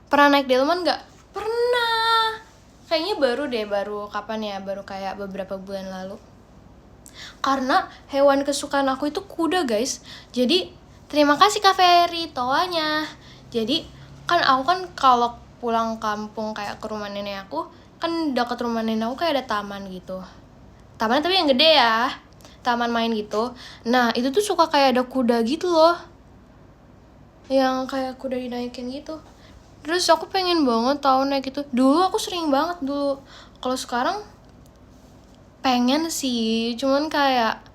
Pernah naik delman nggak? Pernah. Kayaknya baru kapan ya? Baru kayak beberapa bulan lalu. Karena hewan kesukaan aku itu kuda guys. Jadi terima kasih Kak Ferry toanya. Jadi kan aku kan kalau pulang kampung kayak ke rumah nenek aku, kan dekat rumah nenek aku kayak ada taman gitu. Taman tapi yang gede ya, taman main gitu. Nah itu tuh suka kayak ada kuda gitu loh, yang kayak kuda dinaikin gitu. Terus aku pengen banget tau naik gitu. Dulu aku sering banget dulu. Kalau sekarang pengen sih, cuman kayak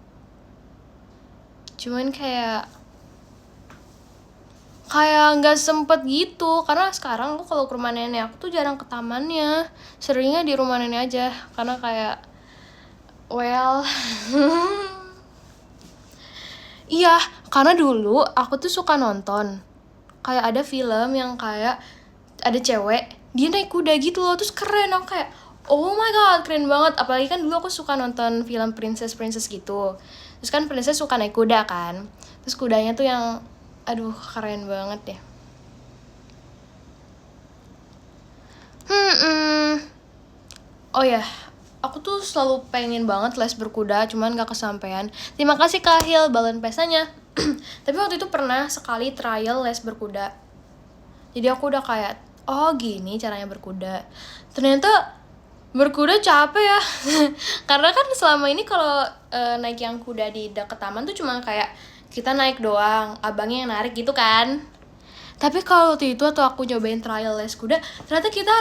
nggak sempet gitu. Karena sekarang aku kalau ke rumah nenek aku tuh jarang ke tamannya, seringnya di rumah nenek aja. Karena kayak iya, karena dulu aku tuh suka nonton kayak ada film yang kayak ada cewek dia naik kuda gitu loh, terus keren. Aku kayak oh my god keren banget. Apalagi kan dulu aku suka nonton film princess gitu. Terus kan princess suka naik kuda kan, terus kudanya tuh yang aduh keren banget ya. Oh ya, aku tuh selalu pengen banget les berkuda, cuman gak kesampaian. Terima kasih Kak Hil balon pesanya. Tapi waktu itu pernah sekali trial les berkuda. Jadi aku udah kayak, oh gini caranya berkuda. Ternyata berkuda capek ya. Karena kan selama ini kalau naik yang kuda di dekat taman tuh cuma kayak kita naik doang, abangnya yang narik gitu kan. Tapi kalau waktu itu atau aku nyobain trial les kuda, ternyata kita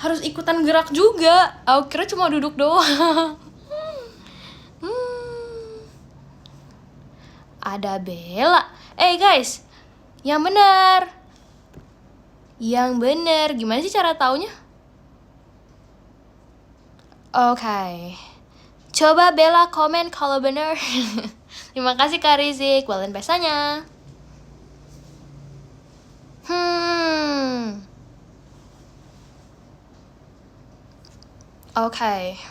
harus ikutan gerak juga. Aku kira cuma duduk doang. Ada Bella. Guys, yang benar. Gimana sih cara taunya? Oke. Coba Bella komen kalau benar. Terima kasih Kak Rizik, balon pesanya. Oke.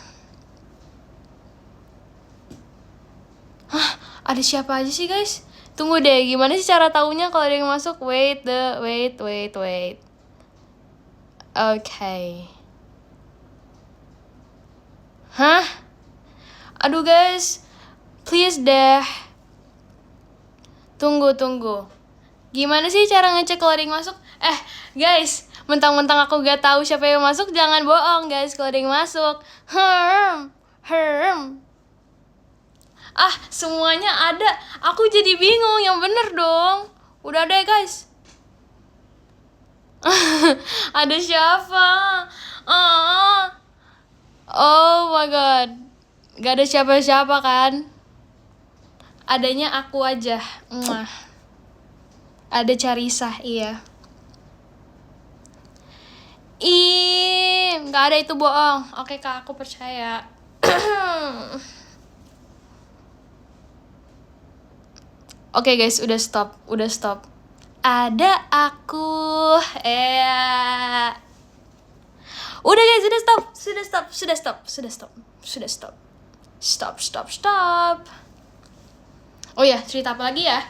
Hah, ada siapa aja sih guys? Tunggu deh, gimana sih cara taunya kalau ada yang masuk? Wait. Oke. Hah? Aduh guys, please deh. Tunggu. Gimana sih cara ngecek kalau ada yang masuk? Guys, Mentang-mentang aku gak tahu siapa yang masuk, jangan bohong guys kalau ada yang masuk. Herm. Ah, semuanya ada. Aku jadi bingung, yang bener dong. Udah deh guys. Ada siapa? Oh my god. Gak ada siapa-siapa kan? Adanya aku aja. Ada Carissa, iya. Gak ada, itu bohong. Oke kak, aku percaya. Oke guys, udah stop. Ada aku. Udah guys, sudah stop. Stop. Oh ya, cerita apa lagi ya?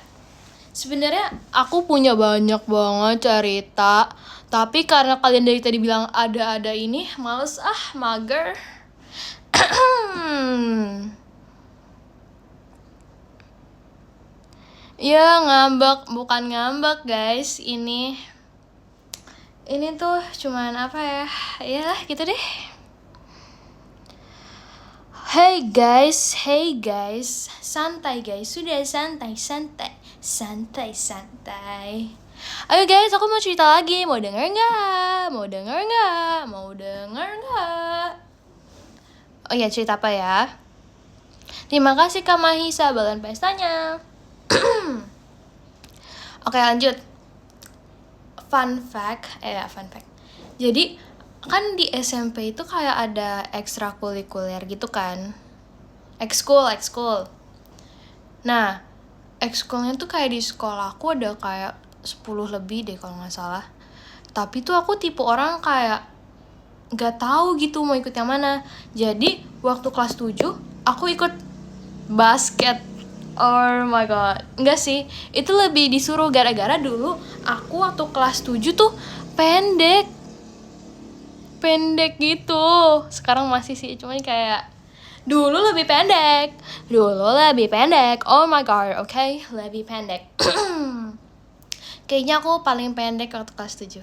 Sebenarnya aku punya banyak banget cerita, tapi karena kalian dari tadi bilang ada ini, males mager. Ya bukan ngambek guys, ini tuh cuman apa ya? Ya gitu deh. Hey guys, santai guys, sudah santai. Ayo guys, aku mau cerita lagi, mau denger nggak? Oh ya, cerita apa ya? Terima kasih Kak Mahisa, balon pestanya. Oke, lanjut. Fun fact. Jadi kan di SMP itu kayak ada ekstrakurikuler gitu kan. Ekskul. Nah, ekskulnya tuh kayak di sekolah aku ada kayak 10 lebih deh kalau nggak salah. Tapi tuh aku tipe orang kayak nggak tahu gitu mau ikut yang mana. Jadi waktu kelas 7 aku ikut basket. Oh my god. Enggak sih, itu lebih disuruh gara-gara dulu aku waktu kelas 7 tuh pendek gitu. Sekarang masih sih, cuman kayak dulu lebih pendek. Oh my god, okay? Lebih pendek. Kayaknya aku paling pendek waktu kelas 7.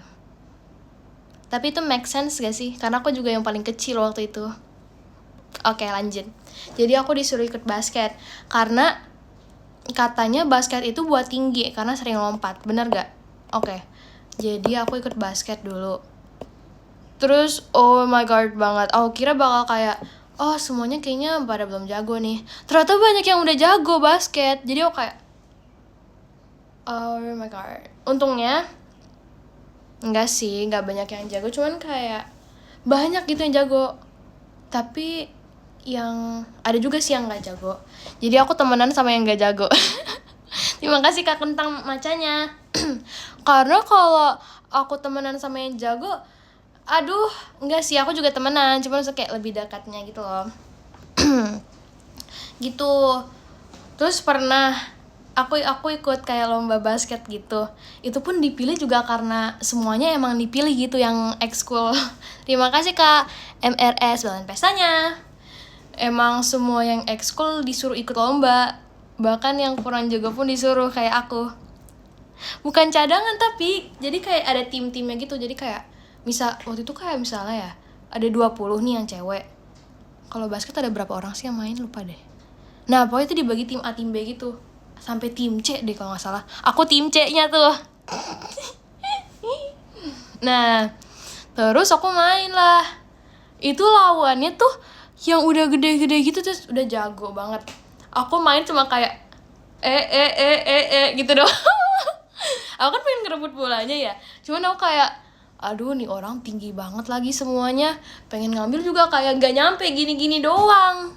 Tapi itu make sense gak sih? Karena aku juga yang paling kecil waktu itu. Oke, lanjut. Jadi aku disuruh ikut basket karena katanya basket itu buat tinggi karena sering lompat. Bener gak? Oke. Jadi aku ikut basket dulu. Terus oh my god banget, aku kira bakal kayak semuanya kayaknya pada belum jago nih. Ternyata banyak yang udah jago basket. Jadi aku kayak oh my god. Untungnya enggak sih, enggak banyak yang jago, cuman kayak banyak gitu yang jago. Tapi yang ada juga sih yang gak jago. Jadi aku temenan sama yang gak jago. Terima kasih Kak Kentang macanya. Karena kalau aku temenan sama yang jago, enggak sih, aku juga temenan, cuma kayak lebih dekatnya gitu loh. Gitu. Terus pernah aku ikut kayak lomba basket gitu. Itu pun dipilih juga karena semuanya emang dipilih gitu yang ekskul. Terima kasih Kak MRS balon pestanya. Emang semua yang ekskul disuruh ikut lomba. Bahkan yang kurang jago pun disuruh kayak aku. Bukan cadangan tapi jadi kayak ada tim-timnya gitu. Jadi kayak waktu itu kayak misalnya ya ada 20 nih yang cewek. Kalau basket ada berapa orang sih yang main, lupa deh. Nah pokoknya itu dibagi tim A tim B gitu. Sampai tim C deh kalau gak salah. Aku tim C nya tuh. Nah terus aku main lah. Itu lawannya tuh yang udah gede-gede gitu, terus udah jago banget. Aku main cuma kayak gitu doang. Aku kan pengen ngerebut bolanya ya, cuman aku kayak aduh nih orang tinggi banget lagi semuanya, pengen ngambil juga kayak gak nyampe gini-gini doang.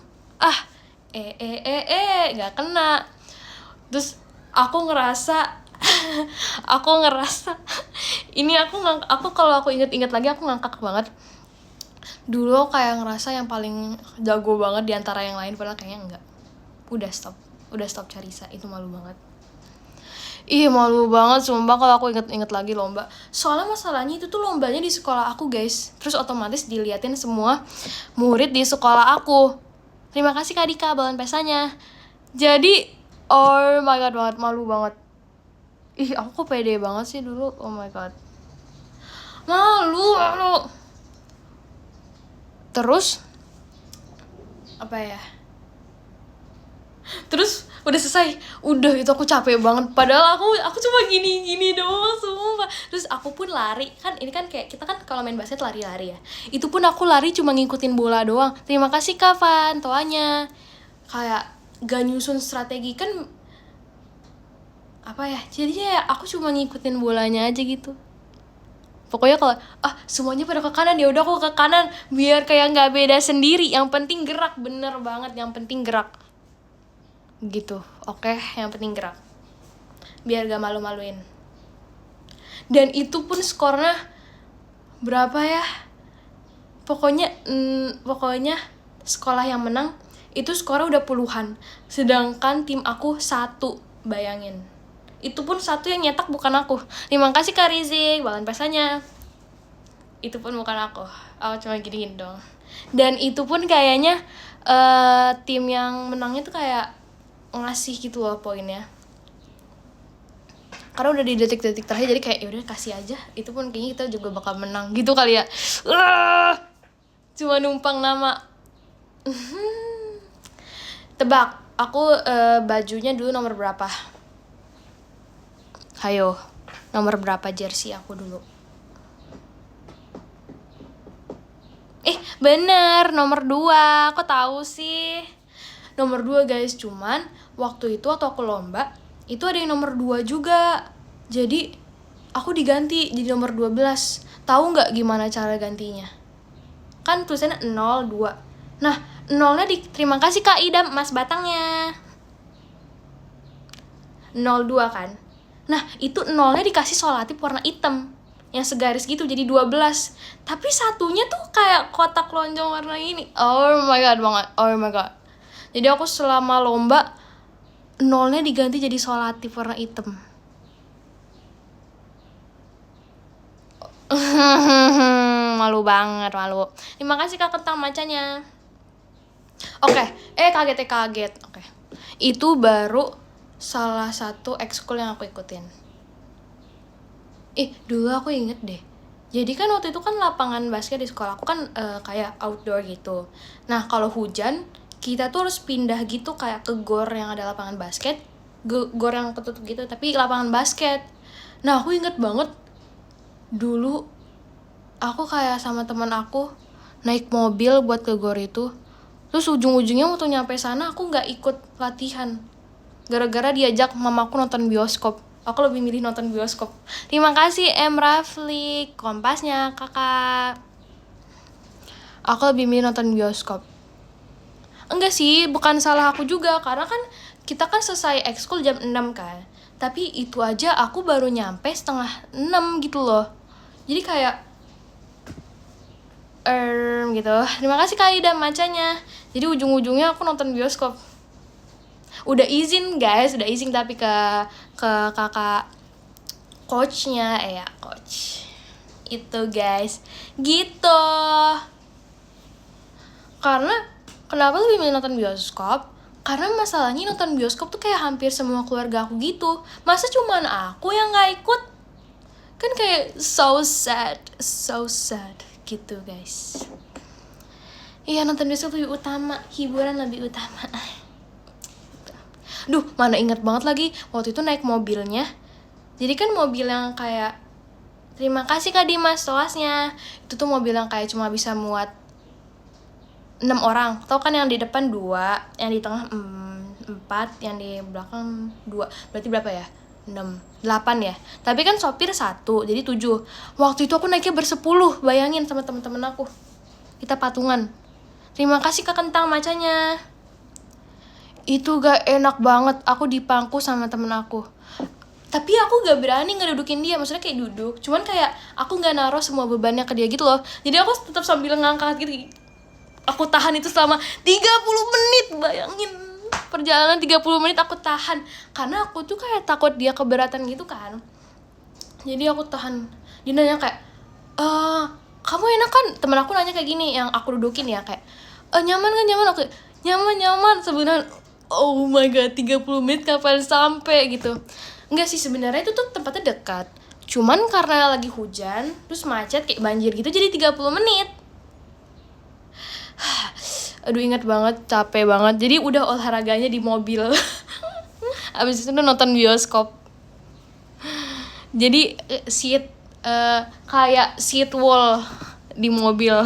Gak kena. Terus aku ngerasa ini aku kalau aku inget-inget lagi aku ngakak banget. Dulu kayak ngerasa yang paling jago banget di antara yang lain, padahal kayaknya enggak. Udah stop Carissa, itu malu banget. Malu banget sumpah kalau aku inget-inget lagi lomba. Soalnya masalahnya itu tuh lombanya di sekolah aku guys. Terus otomatis diliatin semua murid di sekolah aku. Terima kasih Kak Dika balon pestanya. Jadi oh my god banget, malu banget. Aku kok pede banget sih dulu, oh my god. malu. Terus apa ya, terus udah selesai, udah itu aku capek banget, padahal aku cuma gini doang sumpah. Terus aku pun lari, kan ini kan kayak kita kan kalau main basket lari-lari ya, itu pun aku lari cuma ngikutin bola doang. Terima kasih Kavan toanya, kayak gak nyusun strategi kan apa ya, jadinya ya aku cuma ngikutin bolanya aja gitu. Pokoknya kalau semuanya pada ke kanan, ya udah aku ke kanan biar kayak nggak beda sendiri. Yang penting gerak, bener banget, yang penting gerak gitu. Oke, yang penting gerak biar gak malu-maluin. Dan itu pun skornya berapa ya, pokoknya sekolah yang menang itu skornya udah puluhan, sedangkan tim aku 1, bayangin. Itu pun 1 yang nyetak bukan aku. Terima kasih Kak Rizik, balan pesanya. Itu pun bukan aku cuma giniin dong. Dan itu pun kayaknya tim yang menangnya tuh kayak ngasih gitu loh poinnya, karena udah di detik-detik terakhir, jadi kayak yaudah kasih aja. Itu pun kayaknya kita juga bakal menang gitu kali ya. Cuma numpang nama. Tebak, aku bajunya dulu nomor berapa? Hayo, nomor berapa jersey aku dulu? Bener, nomor 2. Kok tahu sih? Nomor 2 guys, cuman waktu itu waktu aku lomba, itu ada yang nomor 2 juga. Jadi aku diganti jadi nomor 12. Tahu nggak gimana cara gantinya? Kan tulisannya 02. Nah, 0-nya terima kasih Kak Idam, Mas Batangnya. 02 kan? Nah, itu 0-nya dikasih solatif warna hitam yang segaris gitu, jadi 12. Tapi satunya tuh kayak kotak lonjong warna ini. Oh my god banget. Oh my god. Jadi aku selama lomba 0-nya diganti jadi solatif warna hitam. Malu banget, malu. Terima kasih Kak Kentang macanya. Oke, kaget. Oke. Itu baru salah satu ekskul yang aku ikutin. Dulu aku inget deh. Jadi kan waktu itu kan lapangan basket di sekolah aku kan kayak outdoor gitu. Nah, kalau hujan kita tuh harus pindah gitu kayak ke gor yang ada lapangan basket. Gor yang ketutup gitu, tapi lapangan basket. Nah, aku inget banget dulu aku kayak sama teman aku naik mobil buat ke gor itu. Terus ujung-ujungnya waktu nyampe sana aku gak ikut latihan, gara-gara diajak mamaku nonton bioskop. Aku lebih milih nonton bioskop. Terima kasih M. Rafli, kompasnya kakak. Aku lebih milih nonton bioskop. Enggak sih, bukan salah aku juga, karena kan kita kan selesai ekskul jam 6 kan. Tapi itu aja aku baru nyampe setengah 6 gitu loh. Jadi kayak gitu. Terima kasih Kak Ida macanya. Jadi ujung-ujungnya aku nonton bioskop. Udah izin guys, tapi ke kakak coachnya coach itu guys gitu. Karena kenapa lebih milih nonton bioskop? Karena masalahnya nonton bioskop tuh kayak hampir semua keluarga aku gitu. Masa cuman aku yang gak ikut? Kan kayak so sad gitu guys. Iya, nonton bioskop lebih utama, hiburan lebih utama. Duh, mana inget banget lagi waktu itu naik mobilnya. Jadi kan mobil yang kayak, terima kasih Kak Dimas toasnya. Itu tuh mobil yang kayak cuma bisa muat 6 orang. Tau kan yang di depan 2, yang di tengah 4, yang di belakang 2. Berarti berapa ya? 6, 8 ya. Tapi kan sopir 1, jadi 7. Waktu itu aku naiknya bersepuluh, bayangin sama temen-temen aku. Kita patungan. Terima kasih Kak Kentang macanya. Itu gak enak banget, aku dipangku sama temen aku. Tapi aku gak berani ngedudukin dia, maksudnya kayak duduk. Cuman kayak aku gak naruh semua bebannya ke dia gitu loh. Jadi aku tetap sambil ngangkat gitu. Aku tahan itu selama 30 menit, bayangin. Perjalanan 30 menit aku tahan. Karena aku tuh kayak takut dia keberatan gitu kan. Jadi aku tahan. Dia nanya kayak, kamu enak kan? Temen aku nanya kayak gini, yang aku dudukin ya, kayak, nyaman kan? Nyaman? Aku nyaman. Sebenarnya, oh my god, 30 menit kapan sampai gitu. Enggak sih, sebenarnya itu tuh tempatnya dekat. Cuman karena lagi hujan, terus macet kayak banjir gitu, jadi 30 menit. Aduh, ingat banget, capek banget. Jadi udah olahraganya di mobil. Abis itu nonton bioskop. Jadi kayak seat wall di mobil.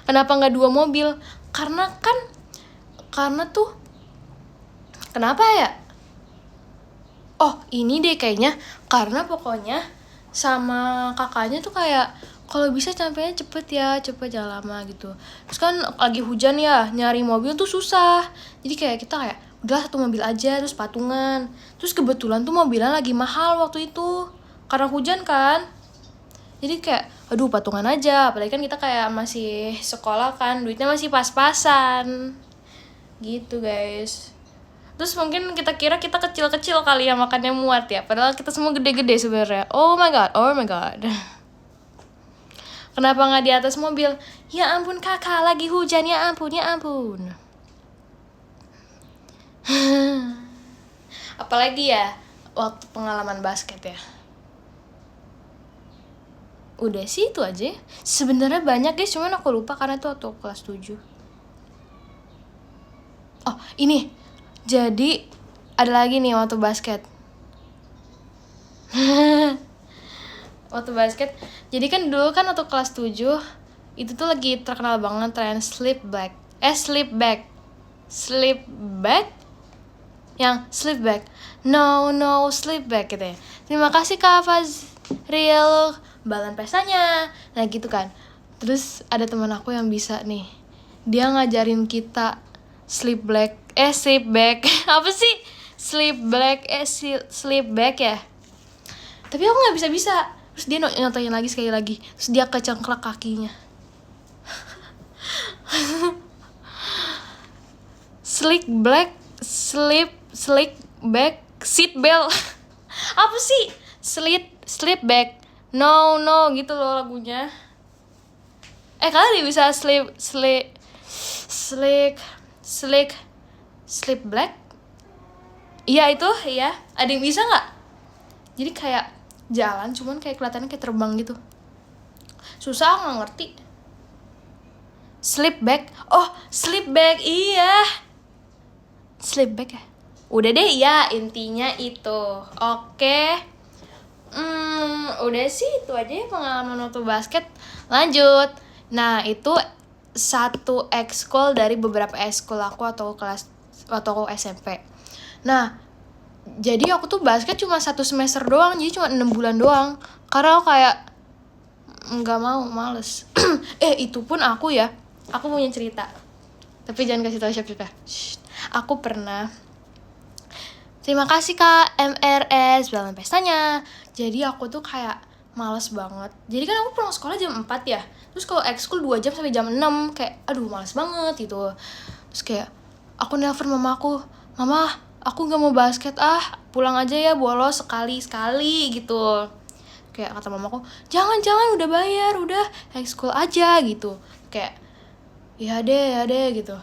Kenapa nggak 2 mobil? Karena tuh kenapa ya? Oh, ini deh kayaknya. Karena pokoknya sama kakaknya tuh kayak kalau bisa sampainya cepet jangan lama gitu. Terus kan lagi hujan ya, nyari mobil tuh susah. Jadi kayak kita kayak udah 1 mobil aja, terus patungan. Terus kebetulan tuh mobilnya lagi mahal waktu itu karena hujan kan. Jadi kayak aduh patungan aja, apalagi kan kita kayak masih sekolah kan, duitnya masih pas-pasan gitu guys. Terus mungkin kita kira kita kecil-kecil kali ya makannya muat ya, padahal kita semua gede-gede sebenarnya. Oh my god. Kenapa nggak di atas mobil? Ya ampun kakak, lagi hujan, ya ampun. Apalagi ya waktu pengalaman basket ya. Udah sih itu aja. Sebenarnya banyak guys, cuman aku lupa karena itu waktu kelas 7. Oh ini, jadi ada lagi nih waktu basket. Waktu basket, jadi kan dulu kan waktu kelas 7 itu tuh lagi terkenal banget tren slip back. Yang slip back. No slip back gitu ya. Terima kasih Kak Fazril, balan pestanya. Nah gitu kan. Terus ada teman aku yang bisa nih. Dia ngajarin kita slip back. Apa sih? Slip back ya. Tapi aku nggak bisa. Terus dia nyotain lagi sekali lagi. Terus dia kecengklak kakinya. Slick back, seat belt. Apa sih? Slip back. No gitu loh lagunya. Kalian bisa slip black? Iya itu, iya. Ada yang bisa nggak? Jadi kayak jalan, cuman kayak kelihatannya kayak terbang gitu. Susah, nggak ngerti. Slip back, iya. Slip back ya. Udah deh ya, intinya itu. Oke. Udah sih itu aja ya pengalaman waktu basket. Lanjut. Nah, itu satu ekskul dari beberapa ekskul aku atau SMP. Nah, jadi aku tuh basket cuma 1 semester doang, jadi cuma 6 bulan doang. Karena aku kayak nggak mau, males. Itu pun aku punya cerita. Tapi jangan kasih tahu siapa. Aku pernah. Terima kasih Kak MRS balan pestanya. Jadi aku tuh kayak males banget. Jadi kan aku pulang sekolah jam 4 ya. Terus kalau ekskul 2 jam sampai jam 6, kayak aduh males banget gitu. Terus kayak aku nelpon mama aku, "Mama, aku gak mau basket pulang aja ya, bolos sekali gitu." Kayak kata mamaku, jangan udah bayar, udah ekskul aja gitu. Kayak ya deh gitu.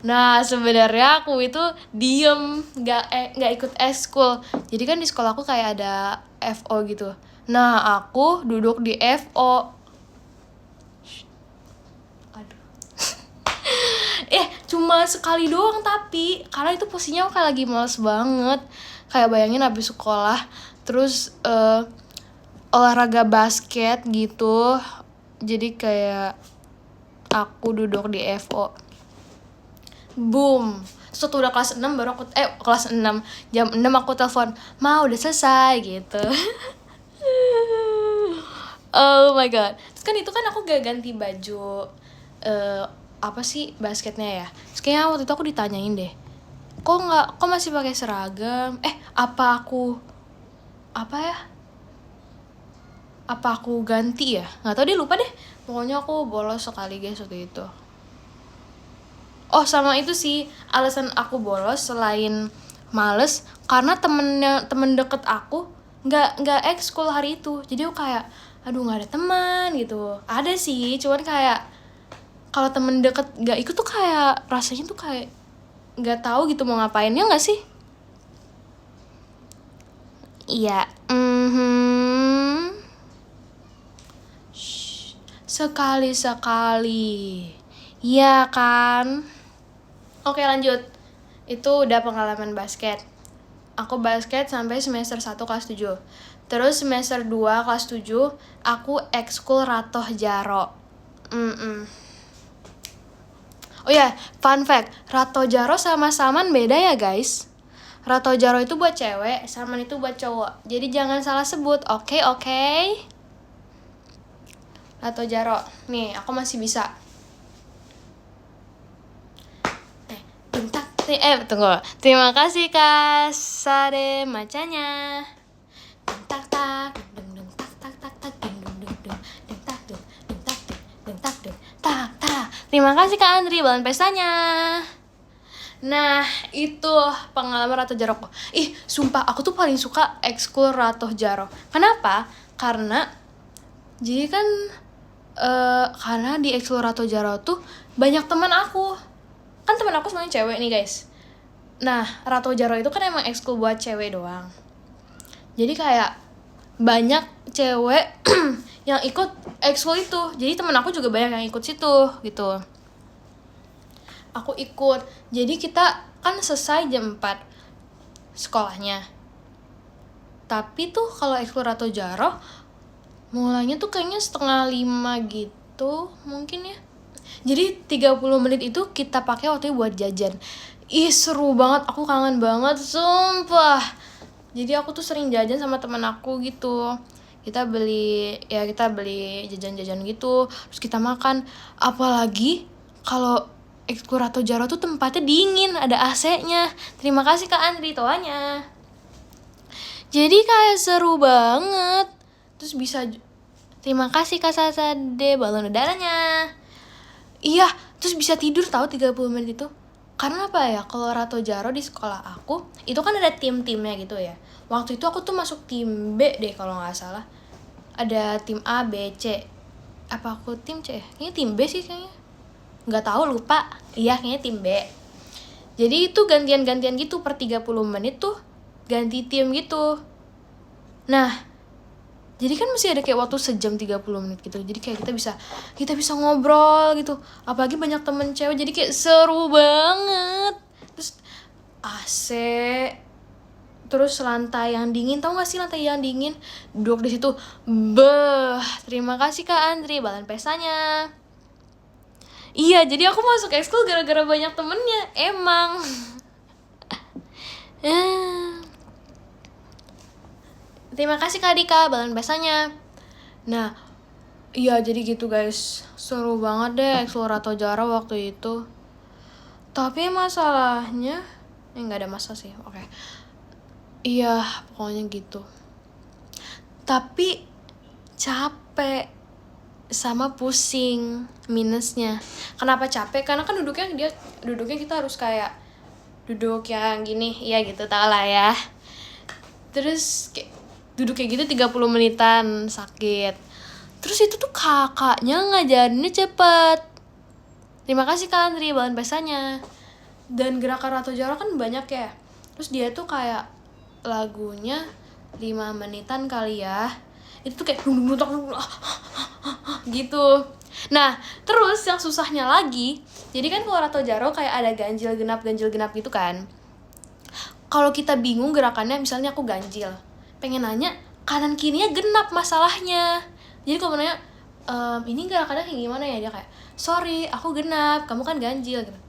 Nah sebenarnya aku itu diem, nggak ikut ekskul. Jadi kan di sekolah aku kayak ada FO gitu. Nah aku duduk di FO. Cuma sekali doang, tapi karena itu posisinya aku kayak lagi males banget. Kayak bayangin habis sekolah terus olahraga basket gitu. Jadi kayak aku duduk di FO. Boom. Terus waktu udah kelas 6 baru aku kelas 6 jam 6 aku telepon, "Ma, udah selesai," gitu. Oh my god. Terus kan itu kan aku gak ganti baju apa sih basketnya ya. Terus kayaknya waktu itu aku ditanyain deh, kok masih pakai seragam? Apa aku ganti ya? Nggak tahu deh, lupa deh. Pokoknya aku bolos sekali guys waktu itu. Oh sama itu sih alasan aku bolos selain males, karena temen deket aku nggak ekskul hari itu. Jadi aku kayak aduh nggak ada teman gitu. Ada sih, cuman kayak kalau temen deket nggak ikut tuh kayak rasanya tuh kayak nggak tahu gitu mau ngapain, ya nggak sih? Iya. sekali-sekali. Iya kan? Oke lanjut. Itu udah pengalaman basket. Aku basket sampai semester 1 kelas 7. Terus semester 2 kelas 7 aku ekskul Ratoh Jaro. Oh ya, fun fact, Ratoh Jaro sama Saman beda ya guys. Ratoh Jaro itu buat cewek, Saman itu buat cowok. Jadi jangan salah sebut, oke? Ratoh Jaro, nih aku masih bisa. Tunggu. Terima kasih Kak Sade macanya. Tak tak dung dung tak tak tak dung dung dung dung tak dung dung tak dung tak dung tak tak. Terima kasih Kak Andri balon pestanya. Nah, itu pengalaman Ratoh Jaro. Sumpah aku tuh paling suka ekskul Ratoh Jaro. Kenapa? Karena jadi kan karena di ekskul Ratoh Jaro tuh banyak teman aku. Kan teman aku semuanya cewek nih guys. Nah, Ratoh Jaro itu kan emang ekskul buat cewek doang. Jadi kayak banyak cewek yang ikut ekskul itu. Jadi teman aku juga banyak yang ikut situ gitu. Aku ikut. Jadi kita kan selesai jam 4 sekolahnya. Tapi tuh kalau ekskul Ratoh Jaro mulainya tuh kayaknya 4:30 gitu mungkin ya. Jadi 30 menit itu kita pakai waktu buat jajan. Seru banget, aku kangen banget, sumpah. Jadi aku tuh sering jajan sama teman aku gitu. Kita beli jajan-jajan gitu, terus kita makan. Apalagi kalau ekskul Ratoh Jaro tuh tempatnya dingin, ada AC-nya. Terima kasih Kak Andri toanya. Jadi kayak seru banget. Terus bisa terima kasih Kak Sasade balon udaranya. Iya, terus bisa tidur tahu 30 menit itu. Karena apa ya, kalau Ratoh Jaro di sekolah aku, itu kan ada tim-timnya gitu ya. Waktu itu aku tuh masuk tim B deh kalau nggak salah. Ada tim A, B, C. Apa aku tim C? Kayaknya tim B sih kayaknya. Nggak tahu, lupa. Iya, kayaknya tim B. Jadi itu gantian-gantian gitu, per 30 menit tuh ganti tim gitu. Nah, jadi kan masih ada kayak waktu sejam 30 menit gitu. Jadi kayak kita bisa ngobrol gitu. Apalagi banyak temen cewek, jadi kayak seru banget. Terus AC, terus lantai yang dingin. Tahu gak sih lantai yang dingin? Duduk di situ. Terima kasih Kak Andri balan pestanya. Iya, jadi aku masuk ekskul gara-gara banyak temennya. Emang. Terima kasih Kak Dika, balon besanya. Nah, iya jadi gitu guys. Seru banget deh ekskul Ratoh Jaro waktu itu. Tapi masalahnya, nggak ada masalah sih, oke. Iya, pokoknya gitu. Tapi capek sama pusing minusnya. Kenapa capek? Karena kan duduknya kita harus kayak duduk yang gini, ya gitu, tau lah ya. Terus kayak duduk kayak gitu 30 menitan, sakit. Terus itu tuh kakaknya ngajarinnya cepet. Terima kasih Kak Andri bahan bahasanya. Dan gerakan Ratoh Jaro kan banyak ya. Terus dia tuh kayak lagunya 5 menitan kali ya. Itu tuh kayak gitu. Nah, terus yang susahnya lagi, jadi kan kalau Ratoh Jaro kayak ada ganjil genap gitu kan. Kalau kita bingung gerakannya, misalnya aku ganjil, pengen nanya, kanan kirinya genap masalahnya. Jadi kalau nanya, ini gerakannya kayak gimana ya? Dia kayak, sorry, aku genap, kamu kan ganjil gitu.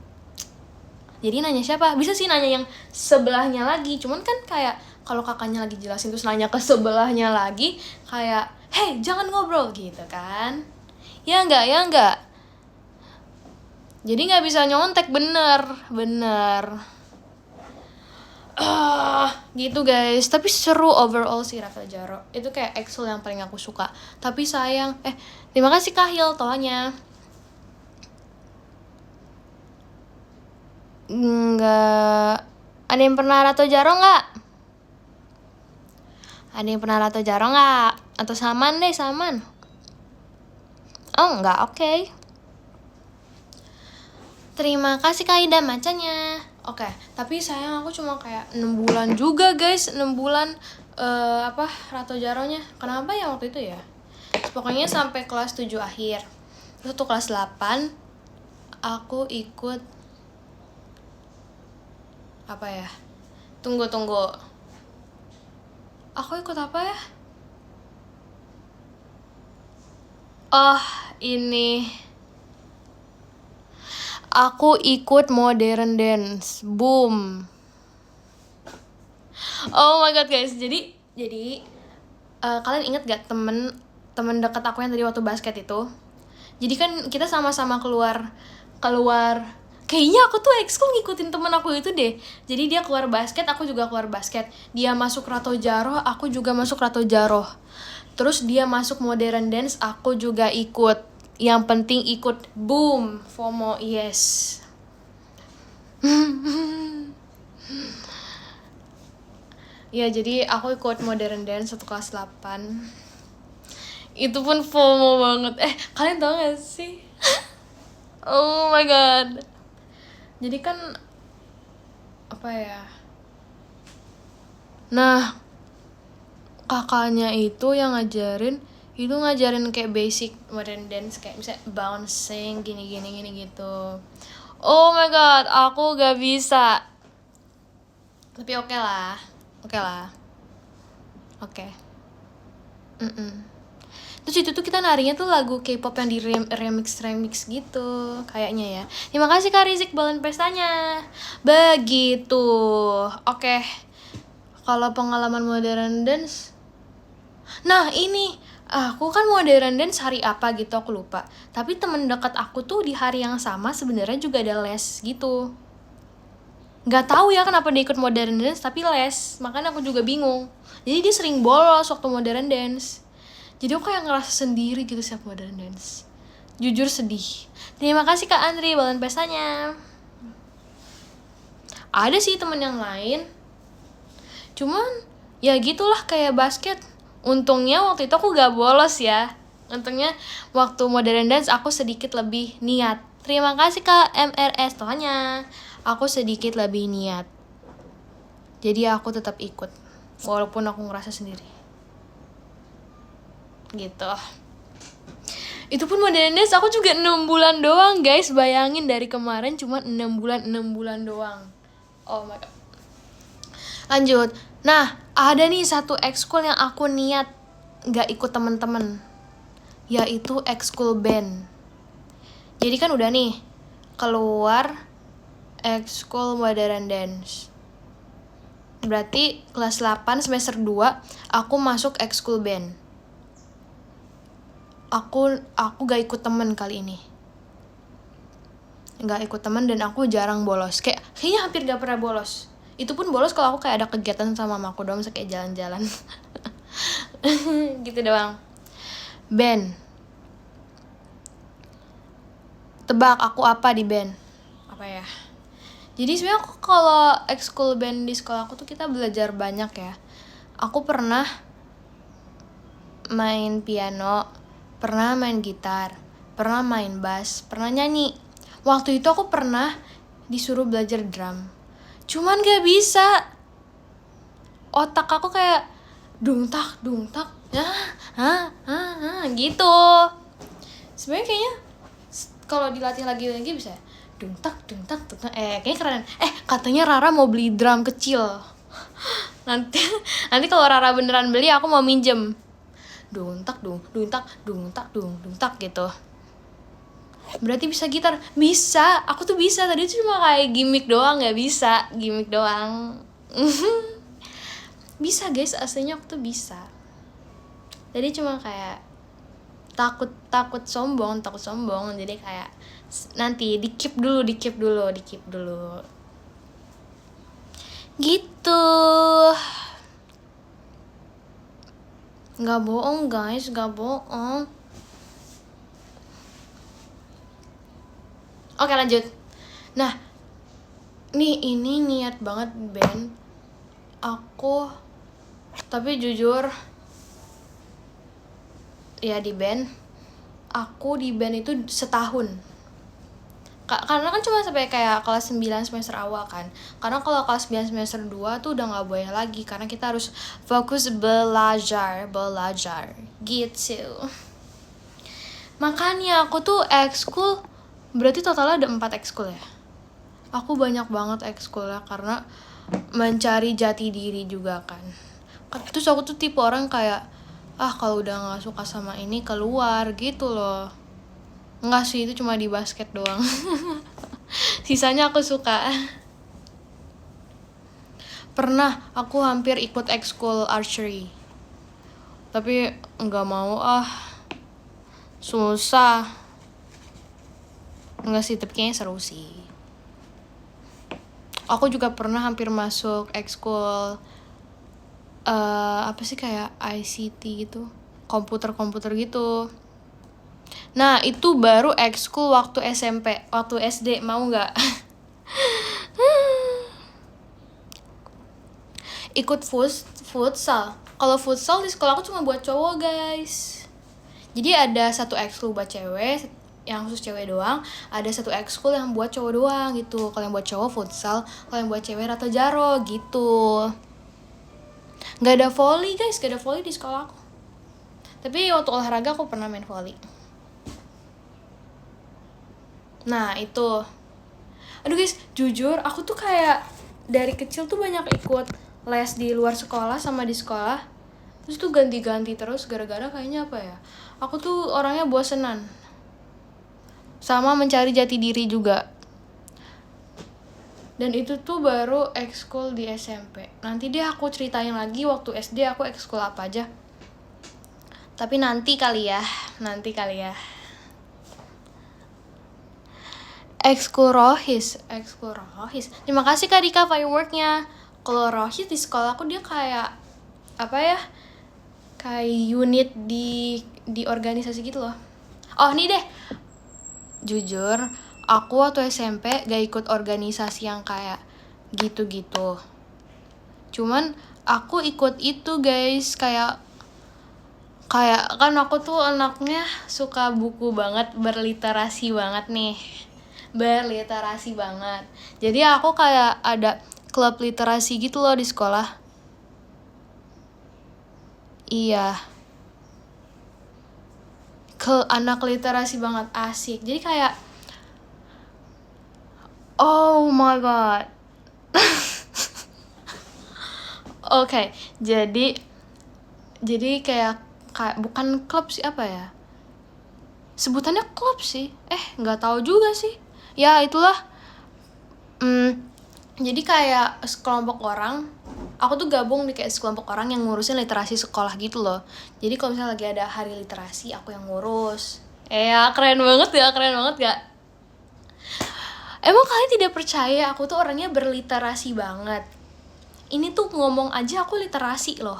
Jadi nanya siapa? Bisa sih nanya yang sebelahnya lagi. Cuman kan kayak, kalau kakaknya lagi jelasin terus nanya ke sebelahnya lagi, kayak, hey jangan ngobrol gitu kan. Ya enggak. Jadi gak bisa nyontek bener. Gitu guys. Tapi seru overall sih Ratoh Jaro. Itu kayak ekskul yang paling aku suka. Tapi sayang terima kasih Kahil tolanya. Enggak. Ada yang pernah Ratoh Jaro nggak? Ada yang pernah Ratoh Jaro nggak? Atau Saman deh, Saman. Oh enggak, oke. Terima kasih Kak Ida macanya. Oke, tapi sayang aku cuma kayak 6 bulan juga guys. 6 bulan Ratoh Jaronya. Kenapa ya waktu itu ya? Pokoknya sampai kelas 7 akhir. Terus tuh kelas 8 aku ikut apa ya? Tunggu. Aku ikut apa ya? Oh, ini. Aku ikut modern dance. Boom. Oh my god guys. Jadi kalian inget gak temen dekat aku yang tadi waktu basket itu? Jadi kan kita sama-sama keluar kayaknya aku tuh ekskul ngikutin temen aku itu deh. Jadi dia keluar basket, aku juga keluar basket. Dia masuk Rato Jaroh, aku juga masuk Rato Jaroh. Terus dia masuk modern dance, aku juga ikut. Yang penting ikut. Boom, FOMO, yes. Ya jadi aku ikut modern dance satu kelas 8. Itu pun FOMO banget. Kalian tau gak sih? Oh my god. Jadi kan apa ya? Nah, kakaknya itu yang ngajarin kayak basic modern dance, kayak misalnya bouncing gini gitu. Oh my god, aku gak bisa. Tapi oke lah. Oke. Terus itu tuh kita narinya tuh lagu K-pop yang di remix gitu kayaknya ya. Terima kasih Kak Rizik balon pestanya. Begitu. Oke. Kalau pengalaman modern dance, nah ini aku kan modern dance hari apa gitu aku lupa. Tapi temen dekat aku tuh di hari yang sama sebenarnya juga ada les gitu. Nggak tahu ya kenapa dia ikut modern dance tapi les, makanya aku juga bingung. Jadi dia sering bolos waktu modern dance. Jadi aku kayak ngerasa sendiri gitu siap modern dance. Jujur sedih. Terima kasih Kak Andri balon pestanya. Ada sih temen yang lain, cuman ya gitulah kayak basket. Untungnya waktu itu aku gak bolos ya. Untungnya waktu modern dance aku sedikit lebih niat. Terima kasih Kak MRS tohnya. Aku sedikit lebih niat. Jadi aku tetap ikut walaupun aku ngerasa sendiri. Gitu. Itu pun modern dance aku juga 6 bulan doang guys. Bayangin dari kemarin cuma 6 bulan doang. Oh my god. Lanjut. Nah, ada nih satu ekskul yang aku niat gak ikut temen-temen, yaitu ekskul band. Jadi kan udah nih keluar ekskul modern dance. Berarti kelas 8 semester 2 aku masuk ekskul band. Aku gak ikut temen kali ini. Gak ikut temen dan aku jarang bolos. Kayaknya hampir gak pernah bolos. Itu pun bolos kalau aku kayak ada kegiatan sama mamaku doang, kayak jalan-jalan. Gitu doang. Band. Tebak aku apa di band? Apa ya? Jadi sebenarnya aku kalau ekskul band di sekolah aku tuh kita belajar banyak ya. Aku pernah main piano, pernah main gitar, pernah main bass, pernah nyanyi. Waktu itu aku pernah disuruh belajar drum. Cuman gak bisa. Otak aku kayak dungtak gitu. Sebenarnya kayaknya kalau dilatih lagi bisa dungtak. Kayaknya keren. Katanya Rara mau beli drum kecil. Nanti kalau Rara beneran beli aku mau minjem. Dungtak gitu. Berarti bisa gitar? Bisa. Aku tuh bisa. Tadi tuh cuma kayak gimmick doang, nggak bisa. Gimmick doang. Bisa guys, aslinya aku tuh bisa. Jadi cuma kayak takut sombong. Jadi kayak nanti di keep dulu. Gitu. Nggak bohong guys, nggak bohong. Oke lanjut. Nah, ini niat banget band. Tapi jujur, ya di band itu setahun. Karena kan cuma sampai kayak kelas 9 semester awal kan. Karena kalau kelas 9 semester 2 tuh udah gak boleh lagi, karena kita harus fokus belajar gitu. Makanya aku tuh ekskul, berarti totalnya ada 4 ekskul ya. Aku banyak banget ekskulnya karena mencari jati diri juga kan. Terus aku tuh tipe orang kayak, kalau udah gak suka sama ini keluar gitu loh. Enggak sih, itu cuma di basket doang. Sisanya aku suka. Pernah aku hampir ikut ekskul archery, tapi nggak mau, susah. Enggak sih, tapi kayaknya seru sih. Aku juga pernah hampir masuk ekskul apa sih, kayak ICT gitu, komputer gitu. Nah itu baru ekskul waktu SMP. Waktu SD mau nggak? Ikut futsal. Kalau futsal di sekolah aku cuma buat cowok guys. Jadi ada satu ekskul buat cewek, yang khusus cewek doang. Ada satu ekskul yang buat cowok doang gitu. Kalau yang buat cowok futsal, kalau yang buat cewek Rato Jaro gitu. Gak ada volley guys, gak ada volley di sekolah aku. Tapi waktu olahraga aku pernah main volley. Nah itu, aduh guys, jujur aku tuh kayak dari kecil tuh banyak ikut les di luar sekolah sama di sekolah. Terus tuh ganti-ganti terus gara-gara kayaknya apa ya, aku tuh orangnya bosenan sama mencari jati diri juga. Dan itu tuh baru ekskul di SMP. Nanti deh aku ceritain lagi waktu SD aku ekskul apa aja. Tapi nanti kali ya. Ekskul Rohis. Terima kasih Kak Dika fireworknya. Kalau Rohis di sekolah aku dia kayak apa ya? Kayak unit di organisasi gitu loh. Oh nih deh. Jujur, aku waktu SMP gak ikut organisasi yang kayak gitu-gitu. Cuman aku ikut itu guys, kayak kan aku tuh anaknya suka buku banget, berliterasi banget nih. Jadi aku kayak ada klub literasi gitu loh di sekolah. Iya. Ke anak literasi banget, asik. Jadi kayak oh my god. Oke, jadi kayak bukan klub sih, apa ya? Sebutannya klub sih. Nggak tahu juga sih. Ya itulah. Jadi kayak sekelompok orang. Aku tuh gabung di kayak sekelompok orang yang ngurusin literasi sekolah gitu loh. Jadi kalau misalnya lagi ada hari literasi, aku yang ngurus. Ya keren banget ya. Emang kalian tidak percaya aku tuh orangnya berliterasi banget. Ini tuh ngomong aja aku literasi loh.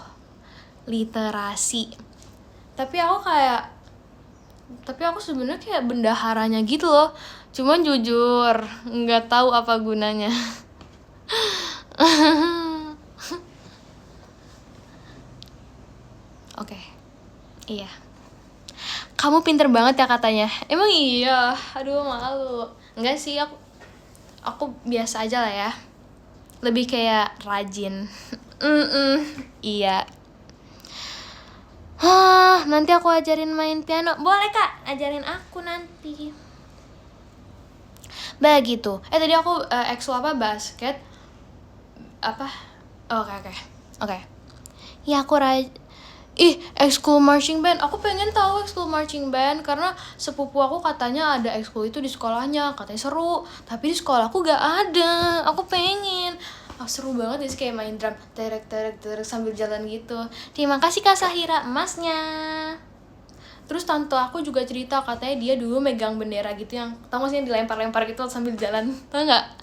Literasi. Tapi aku sebenarnya kayak bendaharanya gitu loh. Cuman jujur nggak tahu apa gunanya. Oke. Iya. Kamu pinter banget ya katanya. Emang iya. Aduh malu. Enggak sih, aku biasa aja lah ya. Lebih kayak rajin. Iya. Nanti aku ajarin main piano. Boleh Kak, ajarin aku nanti. Begitu. Tadi aku ekskul apa, basket apa? Oke. Ya aku ekskul marching band. Aku pengen tahu ekskul marching band karena sepupu aku katanya ada ekskul itu di sekolahnya, katanya seru. Tapi di sekolahku gak ada. Aku pengen. Seru banget sih kayak main drum terek sambil jalan gitu. Terima kasih Kak Sahira emasnya. Terus tante aku juga cerita katanya dia dulu megang bendera gitu yang tau gak sih yang dilempar-lempar gitu sambil jalan, tau gak?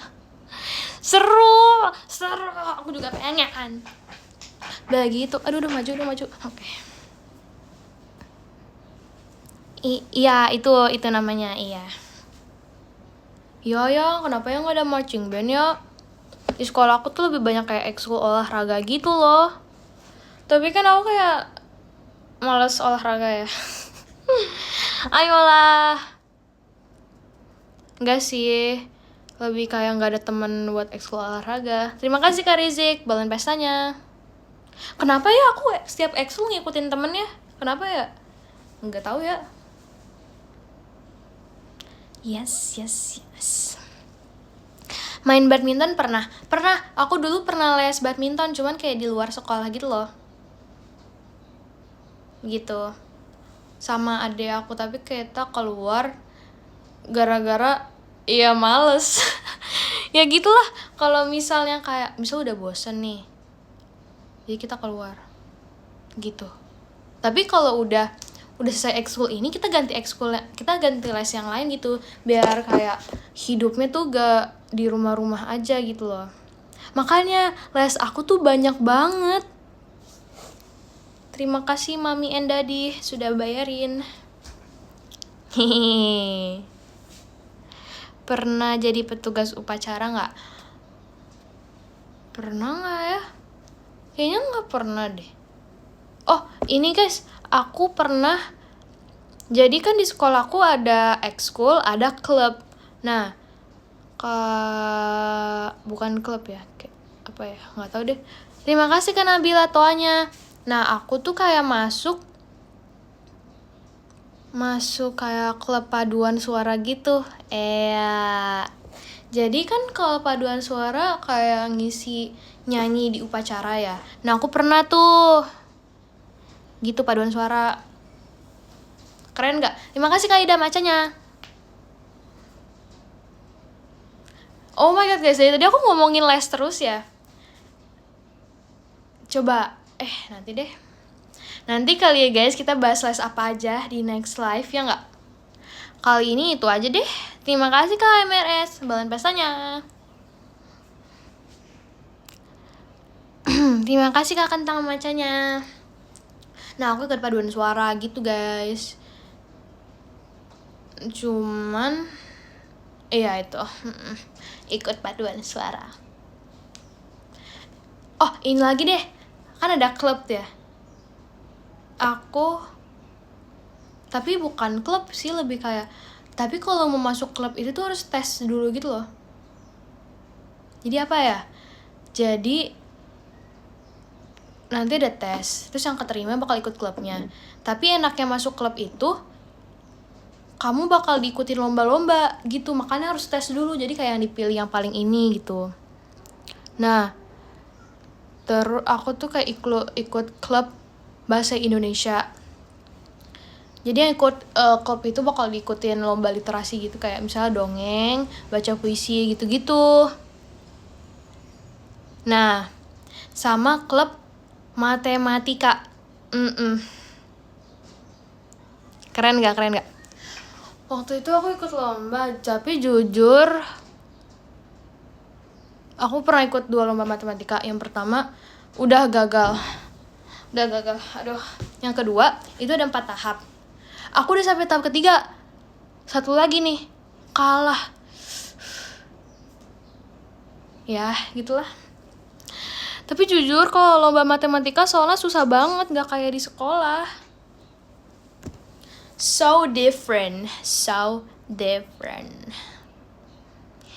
Seru. Aku juga pengen. Begitu. Aduh udah maju. Oke. Iya itu namanya. Iya. Ya kenapa ya nggak ada marching band ya? Di sekolah aku tuh lebih banyak kayak ekskul olahraga gitu loh. Tapi kan aku kayak males olahraga ya. Ayolah. Enggak sih, lebih kayak nggak ada temen buat ekskul olahraga. Terima kasih Kak Rizik, balon pestanya. Kenapa ya aku setiap ekskul ngikutin temennya? Kenapa ya? Nggak tahu ya. Yes. Main badminton pernah. Aku dulu pernah les badminton, cuman kayak di luar sekolah gitu loh. Gitu. Sama adik aku, tapi kita keluar gara-gara ya males. Ya gitulah, kalau misalnya udah bosen nih, jadi kita keluar gitu. Tapi kalau udah selesai ekskul ini, kita ganti les yang lain gitu, biar kayak hidupnya tuh gak di rumah-rumah aja gitu loh. Makanya les aku tuh banyak banget. Terima kasih Mami and Daddy sudah bayarin. Hehehe. Pernah jadi petugas upacara nggak? Pernah nggak ya? Kayaknya nggak pernah deh. Oh, ini guys, aku pernah. Jadi kan di sekolahku ada ekskul, ada klub. Nah, bukan klub ya, kayak apa ya? Nggak tahu deh. Terima kasih Kak Nabila toanya. Nah, aku tuh kayak masuk kayak klub paduan suara gitu. Jadi kan kalau paduan suara kayak ngisi nyanyi di upacara ya. Nah, aku pernah tuh gitu paduan suara. Keren gak? Terima kasih Kak Ida macanya. Oh my god guys, dari tadi aku ngomongin les terus ya. Coba, nanti deh. Nanti kali ya guys, kita bahas les apa aja di next live ya nggak? Kali ini itu aja deh. Terima kasih Kak MRS, balan pestanya. Terima kasih Kak Kentang macanya. Nah, aku ikut paduan suara gitu guys. Cuman iya itu ikut paduan suara. Oh, ini lagi deh. Kan ada klub ya. Aku tapi bukan klub sih, lebih kayak, tapi kalau mau masuk klub itu tuh harus tes dulu gitu loh. Jadi apa ya? Jadi nanti ada tes, terus yang keterima bakal ikut klubnya. Tapi enaknya masuk klub itu, kamu bakal diikutin lomba-lomba gitu, makanya harus tes dulu. Jadi kayak yang dipilih yang paling ini gitu. Nah, terus aku tuh kayak ikut klub bahasa Indonesia. Jadi yang ikut klub itu bakal diikutin lomba literasi gitu, kayak misalnya dongeng, baca puisi gitu-gitu. Nah, sama klub matematika. Keren gak? Waktu itu aku ikut lomba, tapi jujur aku pernah ikut 2 lomba matematika. Yang pertama udah gagal. Aduh. Yang kedua itu ada 4 tahap. Aku udah sampai tahap ketiga. 1 lagi nih, kalah. Ya, gitulah. Tapi jujur kalau lomba matematika soalnya susah banget, gak kayak di sekolah. So different.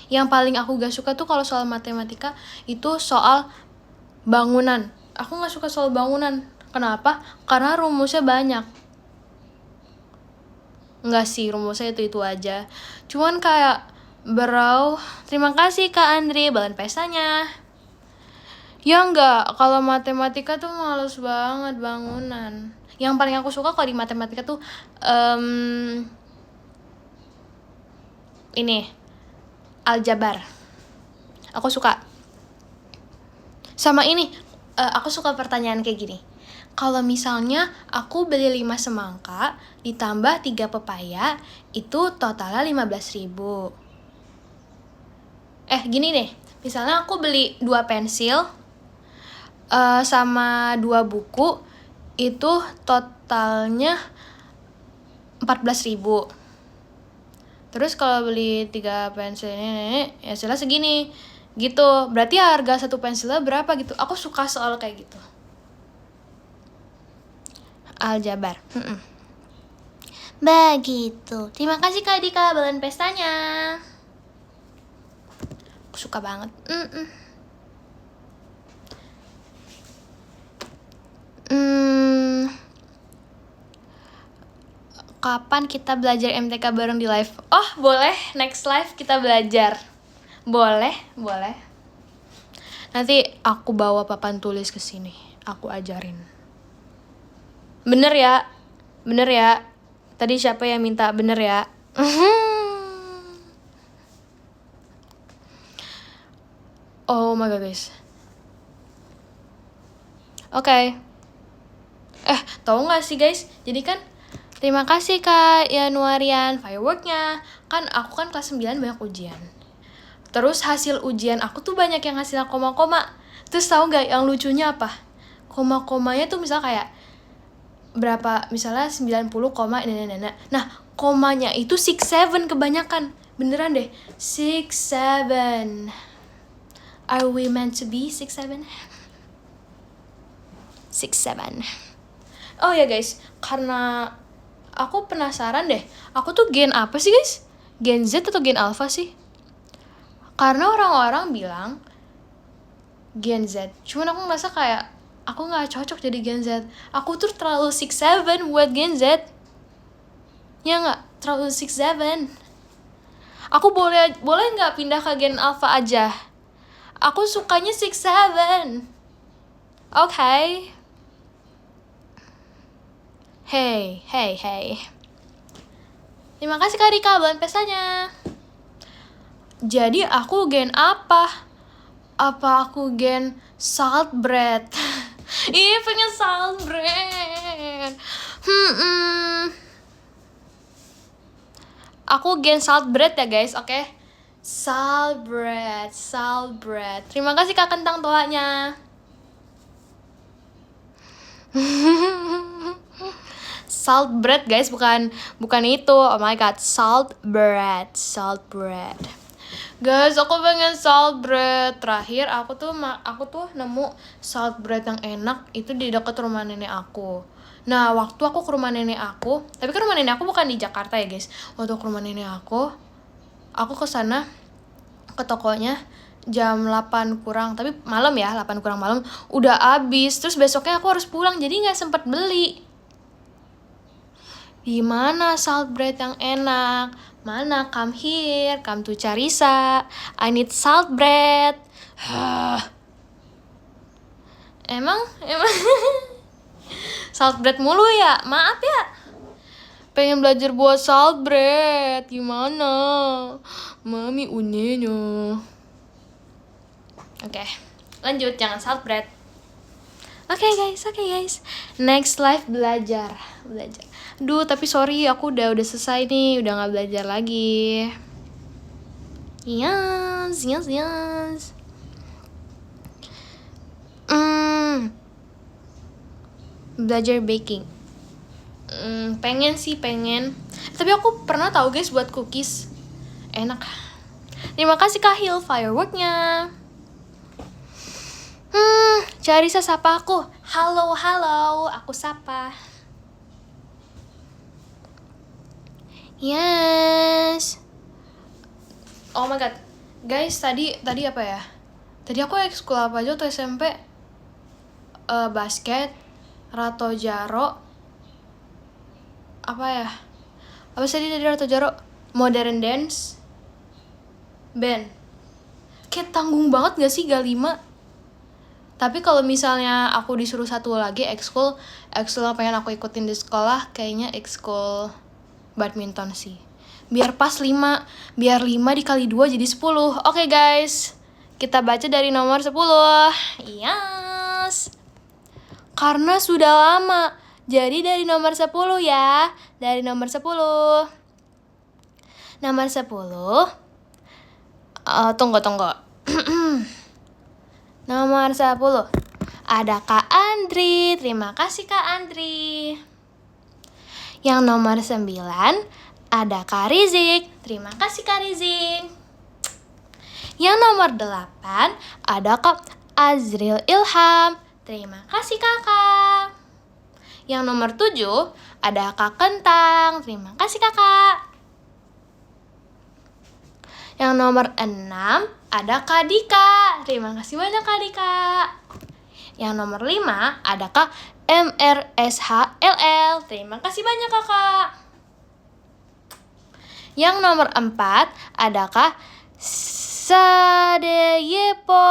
Yang paling aku gak suka tuh kalau soal matematika itu soal bangunan. Aku gak suka soal bangunan. Kenapa? Karena rumusnya banyak. Enggak sih, rumusnya itu aja. Cuman kayak, bro, terima kasih Kak Andre, balan pestanya. Ya enggak, kalau matematika tuh males banget bangunan. Yang paling aku suka kalau di matematika tuh ini aljabar. Aku suka. Sama ini, aku suka pertanyaan kayak gini. Kalau misalnya aku beli 5 semangka ditambah 3 pepaya, itu totalnya 15.000. Gini deh, misalnya aku beli 2 pensil sama 2 buku, itu totalnya 14.000. Terus kalau beli 3 pensil ini ya hasilnya segini gitu. Berarti harga 1 pensilnya berapa gitu. Aku suka soal kayak gitu. Aljabar. Begitu. Terima kasih Kak Dika, balan pestanya. Aku suka banget. kapan kita belajar MTK bareng di live? Oh, boleh. Next live kita belajar. Boleh. Nanti aku bawa papan tulis ke sini. Aku ajarin. Bener ya? Tadi siapa yang minta bener ya? Oh my god, guys. Oke. Tahu nggak sih guys? Jadi kan terima kasih Kak Yanuarian fireworknya. Kan aku kan kelas 9 banyak ujian. Terus hasil ujian aku tuh banyak yang hasil koma-koma. Terus tahu nggak yang lucunya apa? Koma-komanya tuh misal kayak berapa, misalnya 90, nah komanya itu 6-7 kebanyakan. Beneran deh, 6-7. Are we meant to be 6-7? 6-7. Oh ya guys, karena aku penasaran deh, aku tuh gen apa sih guys? Gen Z atau gen Alpha sih? Karena orang-orang bilang gen Z, cuman aku ngerasa kayak aku nggak cocok jadi gen Z. Aku tuh terlalu 6-7 buat gen Z. Ya nggak? Terlalu 6-7. Aku boleh nggak pindah ke gen Alpha aja? Aku sukanya 6-7. Okay. Hey. Terima kasih Kak Rika bulan pestanya. Jadi aku gen apa? Apa aku gen salt bread? Ih, pengen salt bread. Aku gen salt bread ya guys, oke? Salt bread. Terima kasih Kak Kentang toanya. Salt bread guys, bukan itu. Oh my god, salt bread. Guys, aku pengen salt bread. Terakhir aku tuh nemu salt bread yang enak itu di dekat rumah nenek aku. Nah, waktu aku ke rumah nenek aku, tapi kan rumah nenek aku bukan di Jakarta ya guys. Waktu ke rumah nenek aku ke sana ke tokonya jam 8 kurang, tapi malam ya, 8 kurang malam udah habis. Terus besoknya aku harus pulang, jadi nggak sempet beli. Di mana salt bread yang enak? Mana? Come here, come to Carissa. I need salt bread. Emang salt bread mulu ya? Maaf ya. Pengen belajar buat salt bread. Gimana? Mami unenya. Oke, lanjut, jangan salt bread. Oke guys. Next live belajar. Duh, tapi sorry, aku udah selesai nih, udah nggak belajar lagi. Yes. Belajar baking. Pengen. Tapi aku pernah tahu guys buat cookies. Enak. Terima kasih Kak Hil fireworknya. Carissa sapa aku. Halo, aku sapa. Yes. Oh my god. Guys, tadi apa ya? Tadi aku ekskul apa aja tuh SMP? Basket, Rato Jaro. Apa ya? Apa sih tadi Rato Jaro? Modern dance. Band. Kayak tanggung banget gak sih G5? Tapi kalau misalnya aku disuruh satu lagi ekskul yang pengen aku ikutin di sekolah, kayaknya ekskul badminton sih. Biar pas 5 dikali 2 jadi 10. Oke guys, kita baca dari nomor 10. Yes. Karena sudah lama, jadi dari nomor 10 ya. Dari nomor 10. Nomor 10. Tunggu. Nomor 10. Ada Kak Andri. Terima kasih Kak Andri. Yang nomor 9 ada Kak Rizik. Terima kasih Kak Rizik. Yang nomor 8 ada Kak Azril Ilham. Terima kasih Kakak. Yang nomor 7 ada Kak Kentang. Terima kasih Kakak. Yang nomor 6 ada Kak Dika. Terima kasih banyak Kak Dika. Yang nomor 5 ada Kak MRSHLL. Terima kasih banyak Kakak. Yang nomor 4, adakah Sade Yepo?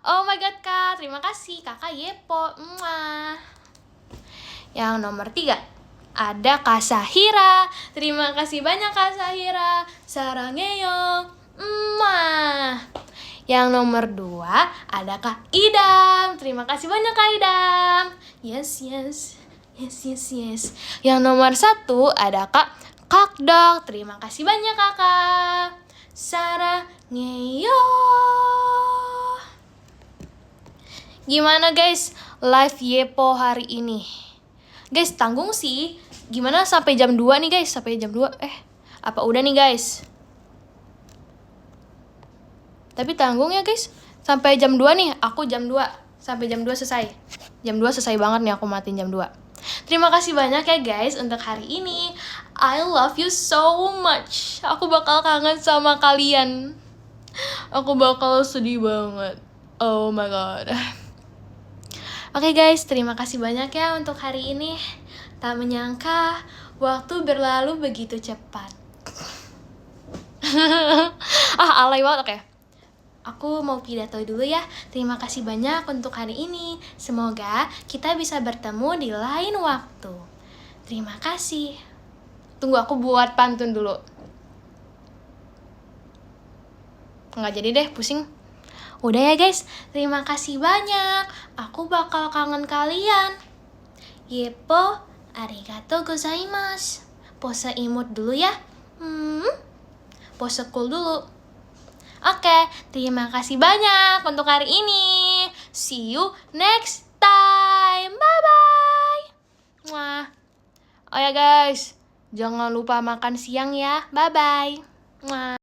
Oh my god Kak, terima kasih Kakak Yepo. Mwah. Yang nomor 3, ada Kak Sahira. Terima kasih banyak Kak Sahira. Sarangeyo. Mwah. Yang nomor 2, ada Kak Idam. Terima kasih banyak Kak Idam. Yes. Yang nomor 1, ada Kak Dok. Terima kasih banyak Kakak. Sarangeyo. Gimana guys live Yepo hari ini? Guys, tanggung sih. Gimana sampai jam 2 nih guys? Sampai jam 2. Apa udah nih guys? Tapi tanggung ya guys. Sampai jam 2 nih. Aku jam 2. Sampai jam 2 selesai. Jam 2 selesai banget nih aku matiin jam 2. Terima kasih banyak ya guys untuk hari ini. I love you so much. Aku bakal kangen sama kalian. Aku bakal sedih banget. Oh my god. Oke guys, terima kasih banyak ya untuk hari ini. Tak menyangka waktu berlalu begitu cepat. Alay banget. Oke. Aku mau pidato dulu ya. Terima kasih banyak untuk hari ini. Semoga kita bisa bertemu di lain waktu. Terima kasih. Tunggu aku buat pantun dulu. Nggak jadi deh, pusing. Udah ya guys, terima kasih banyak. Aku bakal kangen kalian. Yepo, arigatou gozaimasu. Pose imut dulu ya. Pose cool dulu. Oke, terima kasih banyak untuk hari ini. See you next time. Bye-bye. Mwah. Oh ya guys, jangan lupa makan siang ya. Bye-bye. Mwah.